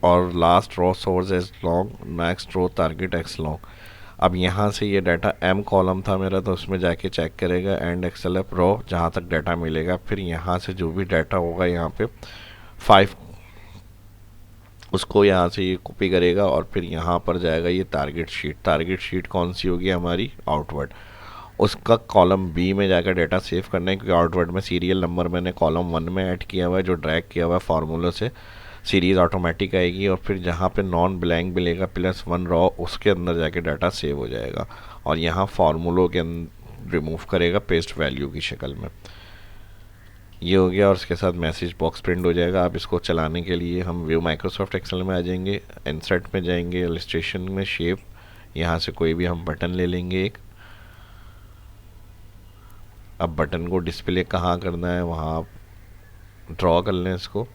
[SPEAKER 1] और last row source as long, next row target X long. अब यहाँ से ये डाटा M कॉलम था मेरा, तो उसमें जाके चेक करेगा एंड XLF रो जहाँ तक डाटा मिलेगा। फिर यहाँ से जो भी डाटा होगा यहाँ पे 5, उसको यहाँ से ये कॉपी करेगा और फिर यहाँ पर जाएगा ये टारगेट शीट। टारगेट शीट कौन सी होगी, हमारी आउटवर्ड। उसका कॉलम B में जाकर डाटा सेव करना है, क्योंकि आउटवर्ड में सीरियल नंबर मैंने कॉलम 1 में ऐड किया हुआ है, जो ड्रैग किया हुआ है फार्मूला से, सीरीज़ ऑटोमेटिक आएगी। और फिर जहाँ पे नॉन ब्लैंक मिलेगा +1 रॉ, उसके अंदर जाके डाटा सेव हो जाएगा, और यहाँ फार्मूलों के रिमूव करेगा पेस्ट वैल्यू की शक्ल में। ये हो गया, और उसके साथ मैसेज बॉक्स प्रिंट हो जाएगा। अब इसको चलाने के लिए हम व्यू माइक्रोसॉफ्ट एक्सेल में आ जाएंगे, इंसर्ट में जाएंगे, इलस्ट्रेशन में शेप, यहाँ से कोई भी हम बटन ले लेंगे एक। अब बटन को डिस्प्ले कहाँ करना है, वहाँ आप ड्रॉ कर लें इसको।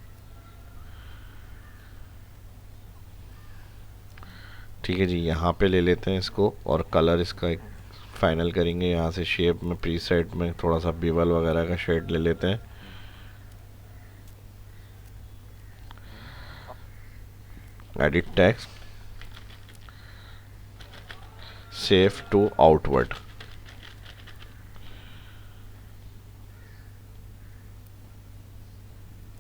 [SPEAKER 1] ठीक है जी, यहाँ पे ले लेते हैं इसको, और कलर इसका एक फाइनल करेंगे। यहाँ से शेप में प्रीसेट में थोड़ा सा बिवल वगैरह का शेड ले लेते हैं। Edit text, save to outward.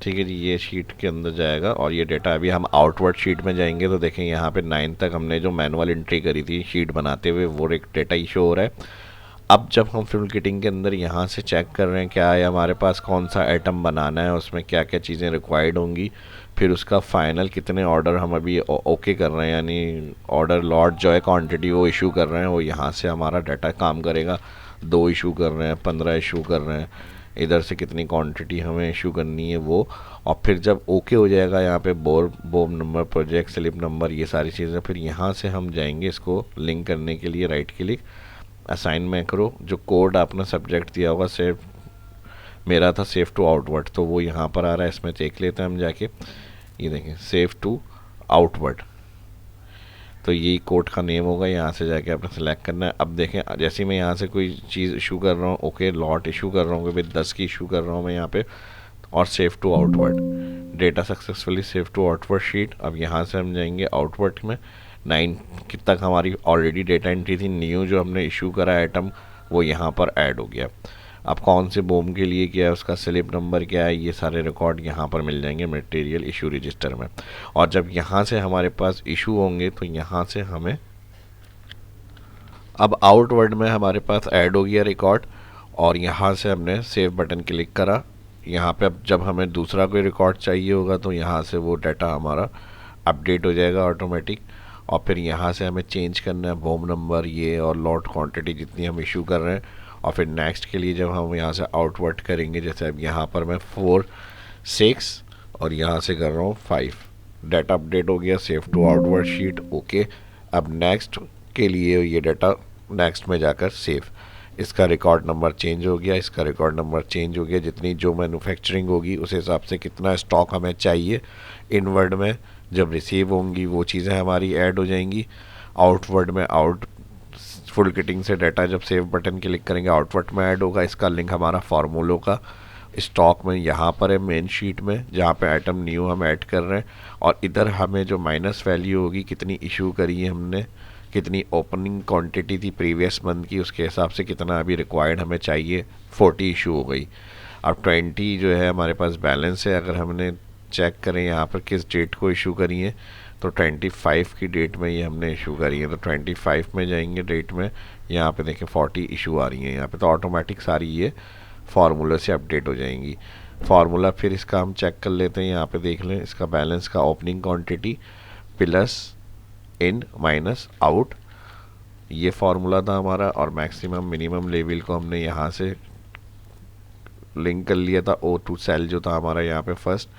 [SPEAKER 1] ठीक है जी, ये शीट के अंदर जाएगा, और ये डेटा अभी हम आउटवर्ड शीट में जाएंगे तो देखें यहाँ पे 9 तक हमने जो मैनुअल एंट्री करी थी शीट बनाते हुए, वो एक डेटा इशू हो रहा है। अब जब हम फिल्म किटिंग के अंदर यहाँ से चेक कर रहे हैं क्या है हमारे पास, कौन सा आइटम बनाना है, उसमें क्या क्या चीज़ें रिक्वायर्ड होंगी, फिर उसका फाइनल कितने ऑर्डर हम अभी ओके कर रहे हैं, यानी ऑर्डर लॉट जो है क्वांटिटी वो इशू कर रहे हैं, वो यहाँ से हमारा डाटा काम करेगा। 2 इशू कर रहे हैं, 15 इशू कर रहे हैं, इधर से कितनी क्वांटिटी हमें इशू करनी है वो। और फिर जब ओके हो जाएगा यहाँ पे बोम नंबर, प्रोजेक्ट स्लिप नंबर, ये सारी चीज़ें, फिर यहाँ से हम जाएंगे इसको लिंक करने के लिए, राइट क्लिक, असाइन मैक्रो, जो कोड आपने सब्जेक्ट दिया होगा, सेव मेरा था सेव टू आउटवर्ड, तो वो यहाँ पर आ रहा है, इसमें देख लेते हैं हम जाके। ये देखें, सेव टू आउटवर्ड, तो यही कोड का नेम होगा। यहाँ से जाके आपने सेलेक्ट करना है। अब देखें, जैसे मैं यहाँ से कोई चीज़ इशू कर रहा हूँ, ओके लॉट इशू कर रहा हूँ, कि भाई 10 की इशू कर रहा हूँ मैं यहाँ पे, और save to outward, data successfully save to outward sheet. अब यहाँ से हम जाएंगे आउटवर्ड में, 9 तक हमारी ऑलरेडी डेटा एंट्री थी, न्यू जो हमने इशू करा आइटम वो यहाँ पर ऐड हो गया। अब कौन से बोम के लिए किया है, उसका स्लिप नंबर क्या है, ये सारे रिकॉर्ड यहाँ पर मिल जाएंगे मटेरियल इशू रजिस्टर में। और जब यहाँ से हमारे पास इशू होंगे तो यहाँ से हमें, अब आउटवर्ड में हमारे पास ऐड हो गया रिकॉर्ड, और यहाँ से हमने सेव बटन क्लिक करा। यहाँ पे अब जब हमें दूसरा कोई रिकॉर्ड चाहिए होगा तो यहाँ से वो डाटा हमारा अपडेट हो जाएगा ऑटोमेटिक। और फिर यहाँ से हमें चेंज करना है बोम नंबर ये, और लॉट क्वांटिटी जितनी हम इशू कर रहे हैं। और फिर नेक्स्ट के लिए जब हम यहाँ से आउटवर्ड करेंगे, जैसे अब यहाँ पर मैं 4, 6 और यहाँ से कर रहा हूँ 5, डाटा अपडेट हो गया, save to outward sheet, okay. अब नेक्स्ट के लिए ये डाटा नेक्स्ट में जाकर सेव, इसका रिकॉर्ड नंबर चेंज हो गया, इसका रिकॉर्ड नंबर चेंज हो गया, जितनी जो मैन्युफैक्चरिंग होगी उस हिसाब से कितना स्टॉक हमें चाहिए इनवर्ड में जब रिसीव होंगी वो चीज़ें हमारी ऐड हो जाएंगी। आउटवर्ड में आउट फुल किटिंग से डाटा जब सेव बटन क्लिक करेंगे आउटवर्ड में ऐड होगा। इसका लिंक हमारा फार्मूलों का स्टॉक में यहाँ पर है, मेन शीट में, जहाँ पे आइटम न्यू हम ऐड कर रहे हैं। और इधर हमें जो माइनस वैल्यू होगी, कितनी इशू करी है हमने, कितनी ओपनिंग क्वांटिटी थी प्रीवियस मंथ की, उसके हिसाब से कितना अभी रिक्वायर्ड हमें चाहिए, 40 इशू हो गई। अब 20 जो है हमारे पास बैलेंस है। अगर हमने चेक करें यहाँ पर किस डेट को इशू करी है, तो 25 की डेट में ये हमने इशू करी है, तो 25 में जाएंगे डेट में, यहाँ पे देखें 40 इशू आ रही हैं यहाँ पे, तो ऑटोमेटिक सारी ये फार्मूला से अपडेट हो जाएंगी। फार्मूला फिर इसका हम चेक कर लेते हैं, यहाँ पे देख लें इसका बैलेंस का ओपनिंग क्वांटिटी प्लस इन माइनस आउट, ये फार्मूला था हमारा। और मैक्सिमम मिनिमम लेवल को हमने यहाँ से लिंक कर लिया था, O2 सेल जो था हमारा यहाँ पे फर्स्ट,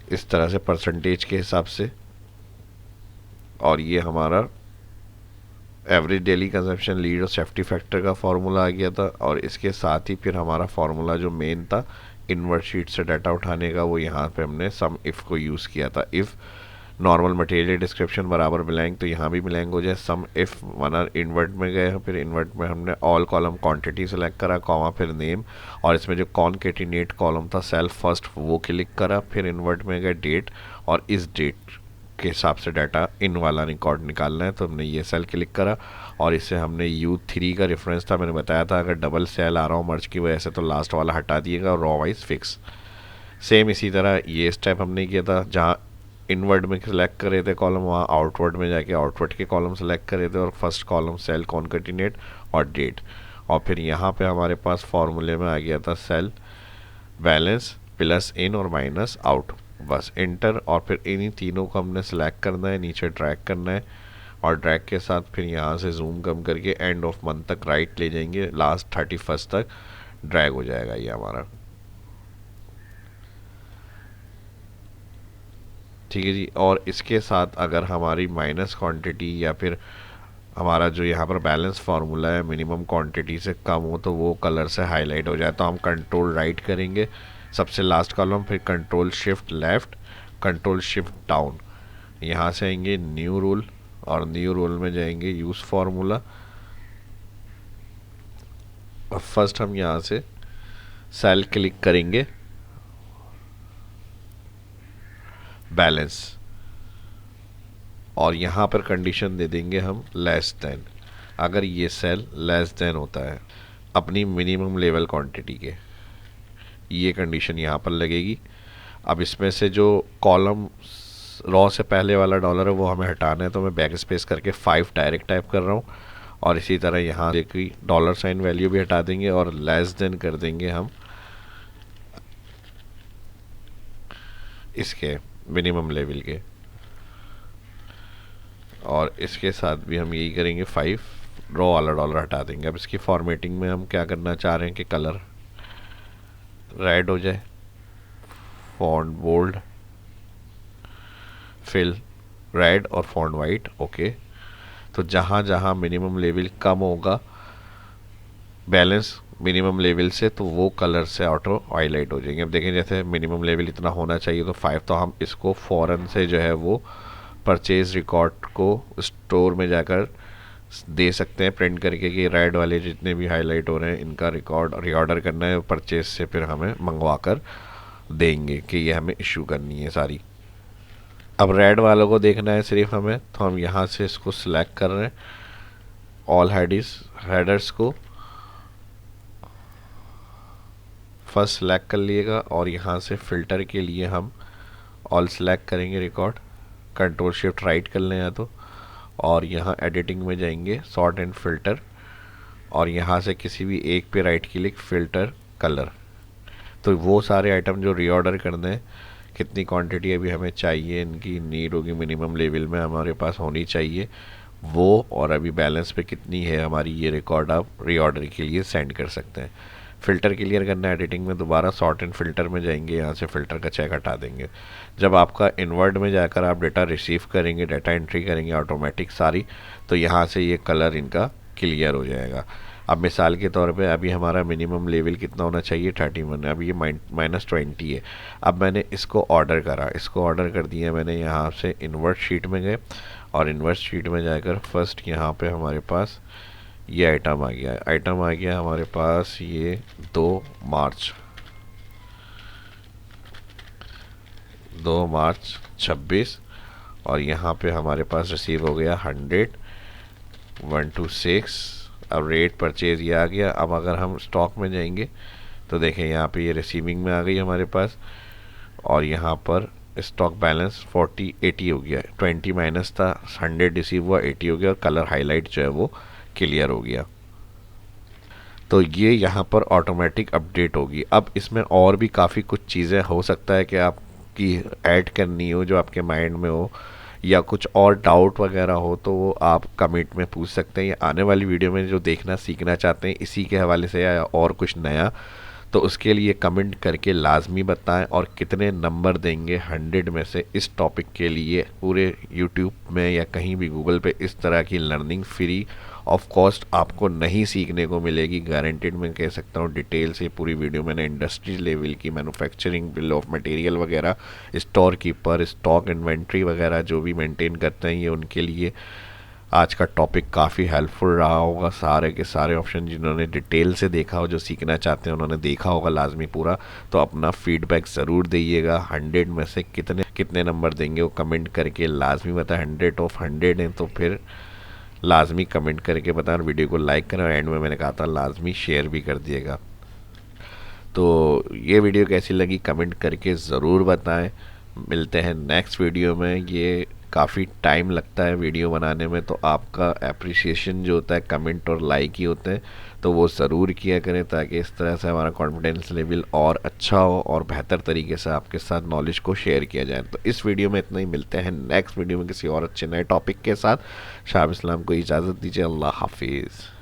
[SPEAKER 1] इस तरह से परसेंटेज के हिसाब से। और ये हमारा एवरेज डेली कंजप्शन, लीड और सेफ्टी फैक्टर का फार्मूला आ गया था। और इसके साथ ही फिर हमारा फार्मूला जो मेन था इनवर्ट शीट से डाटा उठाने का, वो यहाँ पे हमने सम इफ़ को यूज़ किया था। इफ़ नॉर्मल मटेरियल डिस्क्रिप्शन बराबर ब्लैंक, तो यहाँ भी ब्लैंक हो जाए। सम इफ़ वरना इन्वर्ट में गए, फिर इन्वर्ट में हमने ऑल कॉलम क्वांटिटी सेलेक्ट करा, कॉमा फिर नेम, और इसमें जो कॉन्केटिनेट कॉलम था सेल फर्स्ट वो क्लिक करा, फिर इन्वर्ट में गए डेट, और इस डेट के हिसाब से डाटा इन वाला रिकॉर्ड निकालना है, तो हमने ये सेल क्लिक करा। और इससे हमने U3 का रेफरेंस था, मैंने बताया था अगर डबल सेल आ रहा हो मर्ज की वजह से तो लास्ट वाला हटा दिएगा, और रॉ वाइज फिक्स। सेम इसी तरह ये स्टेप हमने किया था, जहाँ इनवर्ड में सेलेक्ट करे थे कॉलम, वहाँ आउटवर्ड में जाके आउटवर्ड के कॉलम सेलेक्ट करे थे, और फर्स्ट कॉलम सेल कॉन्केटिनेट और डेट। और फिर यहाँ पे हमारे पास फॉर्मूले में आ गया था सेल बैलेंस प्लस इन और माइनस आउट, बस इंटर। और फिर इन्हीं तीनों को हमने सेलेक्ट करना है, नीचे ड्रैग करना है, और ड्रैग के साथ फिर यहाँ से जूम कम करके एंड ऑफ मंथ तक राइट ले जाएंगे, लास्ट 31 तक ड्रैग हो जाएगा ये हमारा। ठीक है जी। और इसके साथ अगर हमारी माइनस क्वांटिटी या फिर हमारा जो यहाँ पर बैलेंस फार्मूला है मिनिमम क्वांटिटी से कम हो, तो वो कलर से हाईलाइट हो जाए, तो हम कंट्रोल राइट करेंगे सबसे लास्ट कॉलम, फिर control shift left, control shift down, यहाँ से आएंगे न्यू रूल, और न्यू रूल में जाएंगे यूज़ फार्मूला। और फर्स्ट हम यहाँ से सेल क्लिक करेंगे बैलेंस, और यहाँ पर कंडीशन दे देंगे हम लेस देन, अगर ये सेल लेस देन होता है अपनी मिनिमम लेवल क्वांटिटी के, ये कंडीशन यहाँ पर लगेगी। अब इसमें से जो कॉलम रॉ से पहले वाला डॉलर है वो हमें हटाना है, तो मैं बैक स्पेस करके 5 डायरेक्ट टाइप कर रहा हूँ। और इसी तरह यहाँ देखिए डॉलर साइन वैल्यू भी हटा देंगे और लेस देन कर देंगे हम इसके मिनिमम लेवल के, और इसके साथ भी हम यही करेंगे 5 रॉ वाला डॉलर हटा देंगे। अब इसकी फॉर्मेटिंग में हम क्या करना चाह रहे हैं कि कलर रेड हो जाए, फॉन्ट बोल्ड, फिल रेड और फॉन्ट वाइट, ओके। तो जहाँ जहाँ मिनिमम लेवल कम होगा बैलेंस मिनिमम लेवल से, तो वो कलर से ऑटो हाईलाइट हो जाएंगे। अब देखें जैसे मिनिमम लेवल इतना होना चाहिए तो 5, तो हम इसको फ़ौरन से जो है वो परचेज रिकॉर्ड को स्टोर में जाकर दे सकते हैं प्रिंट करके कि रेड वाले जितने भी हाईलाइट हो रहे हैं इनका रिकॉर्ड रीऑर्डर करना है, परचेज से फिर हमें मंगवा कर देंगे कि ये हमें इशू करनी है सारी। अब रेड वालों को देखना है सिर्फ हमें, तो हम यहाँ से इसको सिलेक्ट कर रहे हैं ऑल हेडर्स को फर्स्ट सेलेक्ट कर लिएगा, और यहाँ से फ़िल्टर के लिए हम ऑल सेलेक्ट करेंगे रिकॉर्ड, कंट्रोल शिफ्ट राइट कर लें या तो, और यहाँ एडिटिंग में जाएंगे सॉर्ट एंड फिल्टर, और यहाँ से किसी भी एक पे राइट क्लिक फिल्टर कलर। तो वो सारे आइटम जो रीऑर्डर करने हैं, कितनी क्वांटिटी अभी हमें चाहिए, इनकी नीड होगी मिनिमम लेवल में हमारे पास होनी चाहिए वो, और अभी बैलेंस पे कितनी है हमारी, ये रिकॉर्ड आप रीऑर्डर के लिए सेंड कर सकते हैं। फ़िल्टर क्लियर करना है एडिटिंग में, दोबारा सॉर्ट एंड फिल्टर में जाएंगे, यहाँ से फ़िल्टर का चेक हटा देंगे। जब आपका इनवर्ड में जाकर आप डेटा रिसीव करेंगे, डेटा एंट्री करेंगे ऑटोमेटिक सारी, तो यहाँ से ये कलर इनका क्लियर हो जाएगा। अब मिसाल के तौर पे अभी हमारा मिनिमम लेवल कितना होना चाहिए 31 है, अब ये -20 है। अब मैंने इसको ऑर्डर करा, इसको ऑर्डर कर दिया मैंने, यहाँ से इन्वर्ट शीट में गए, और इन्वर्ट शीट में जाकर फर्स्ट यहाँ पे हमारे पास ये आइटम आ गया हमारे पास ये 2 मार्च 26, और यहाँ पे हमारे पास रिसीव हो गया 100,126। अब रेट परचेज ये आ गया। अब अगर हम स्टॉक में जाएंगे तो देखें यहाँ पे ये रिसीविंग में आ गई हमारे पास, और यहाँ पर स्टॉक बैलेंस 40 80 हो गया, 20 माइनस था, 100 रिसीव हुआ, 80 हो गया और कलर हाईलाइट जो है वो क्लियर हो गया। तो ये यहाँ पर ऑटोमेटिक अपडेट होगी। अब इसमें और भी काफ़ी कुछ चीज़ें हो सकता है कि आपकी ऐड करनी हो जो आपके माइंड में हो, या कुछ और डाउट वगैरह हो तो वो आप कमेंट में पूछ सकते हैं, या आने वाली वीडियो में जो देखना सीखना चाहते हैं इसी के हवाले से या और कुछ नया, तो उसके लिए कमेंट करके लाजमी बताएं। और कितने नंबर देंगे 100 में से इस टॉपिक के लिए, पूरे यूट्यूब में या कहीं भी गूगल पे इस तरह की लर्निंग फ्री ऑफ कॉस्ट आपको नहीं सीखने को मिलेगी, गारंटेड मैं कह सकता हूँ। डिटेल से पूरी वीडियो मैंने इंडस्ट्री लेवल की, मैन्युफैक्चरिंग, बिल ऑफ मटेरियल वगैरह, स्टोर कीपर, स्टॉक इन्वेंट्री वगैरह जो भी मेंटेन करते हैं, ये उनके लिए आज का टॉपिक काफ़ी हेल्पफुल रहा होगा। सारे के सारे ऑप्शन जिन्होंने डिटेल से देखा हो, जो सीखना चाहते हैं उन्होंने देखा होगा लाजमी पूरा। तो अपना फीडबैक ज़रूर दीजिएगा। 100 में से कितने कितने नंबर देंगे वो कमेंट करके लाजमी बताएं। 100 ऑफ 100 हैं तो फिर लाजमी कमेंट करके बताएं, और वीडियो को लाइक करें, और एंड में मैंने कहा था लाजमी शेयर भी कर दिएगा। तो ये वीडियो कैसी लगी कमेंट करके ज़रूर बताएं। मिलते हैं नेक्स्ट वीडियो में। ये काफ़ी टाइम लगता है वीडियो बनाने में, तो आपका एप्रिसिएशन जो होता है कमेंट और लाइक ही होते हैं, तो वो ज़रूर किया करें, ताकि इस तरह से हमारा कॉन्फिडेंस लेवल और अच्छा हो और बेहतर तरीके से आपके साथ नॉलेज को शेयर किया जाए। तो इस वीडियो में इतना ही। मिलते हैं नेक्स्ट वीडियो में किसी और अच्छे नए टॉपिक के साथ। शाह इस्लाम को इजाज़त दीजिए। अल्लाह हाफिज़।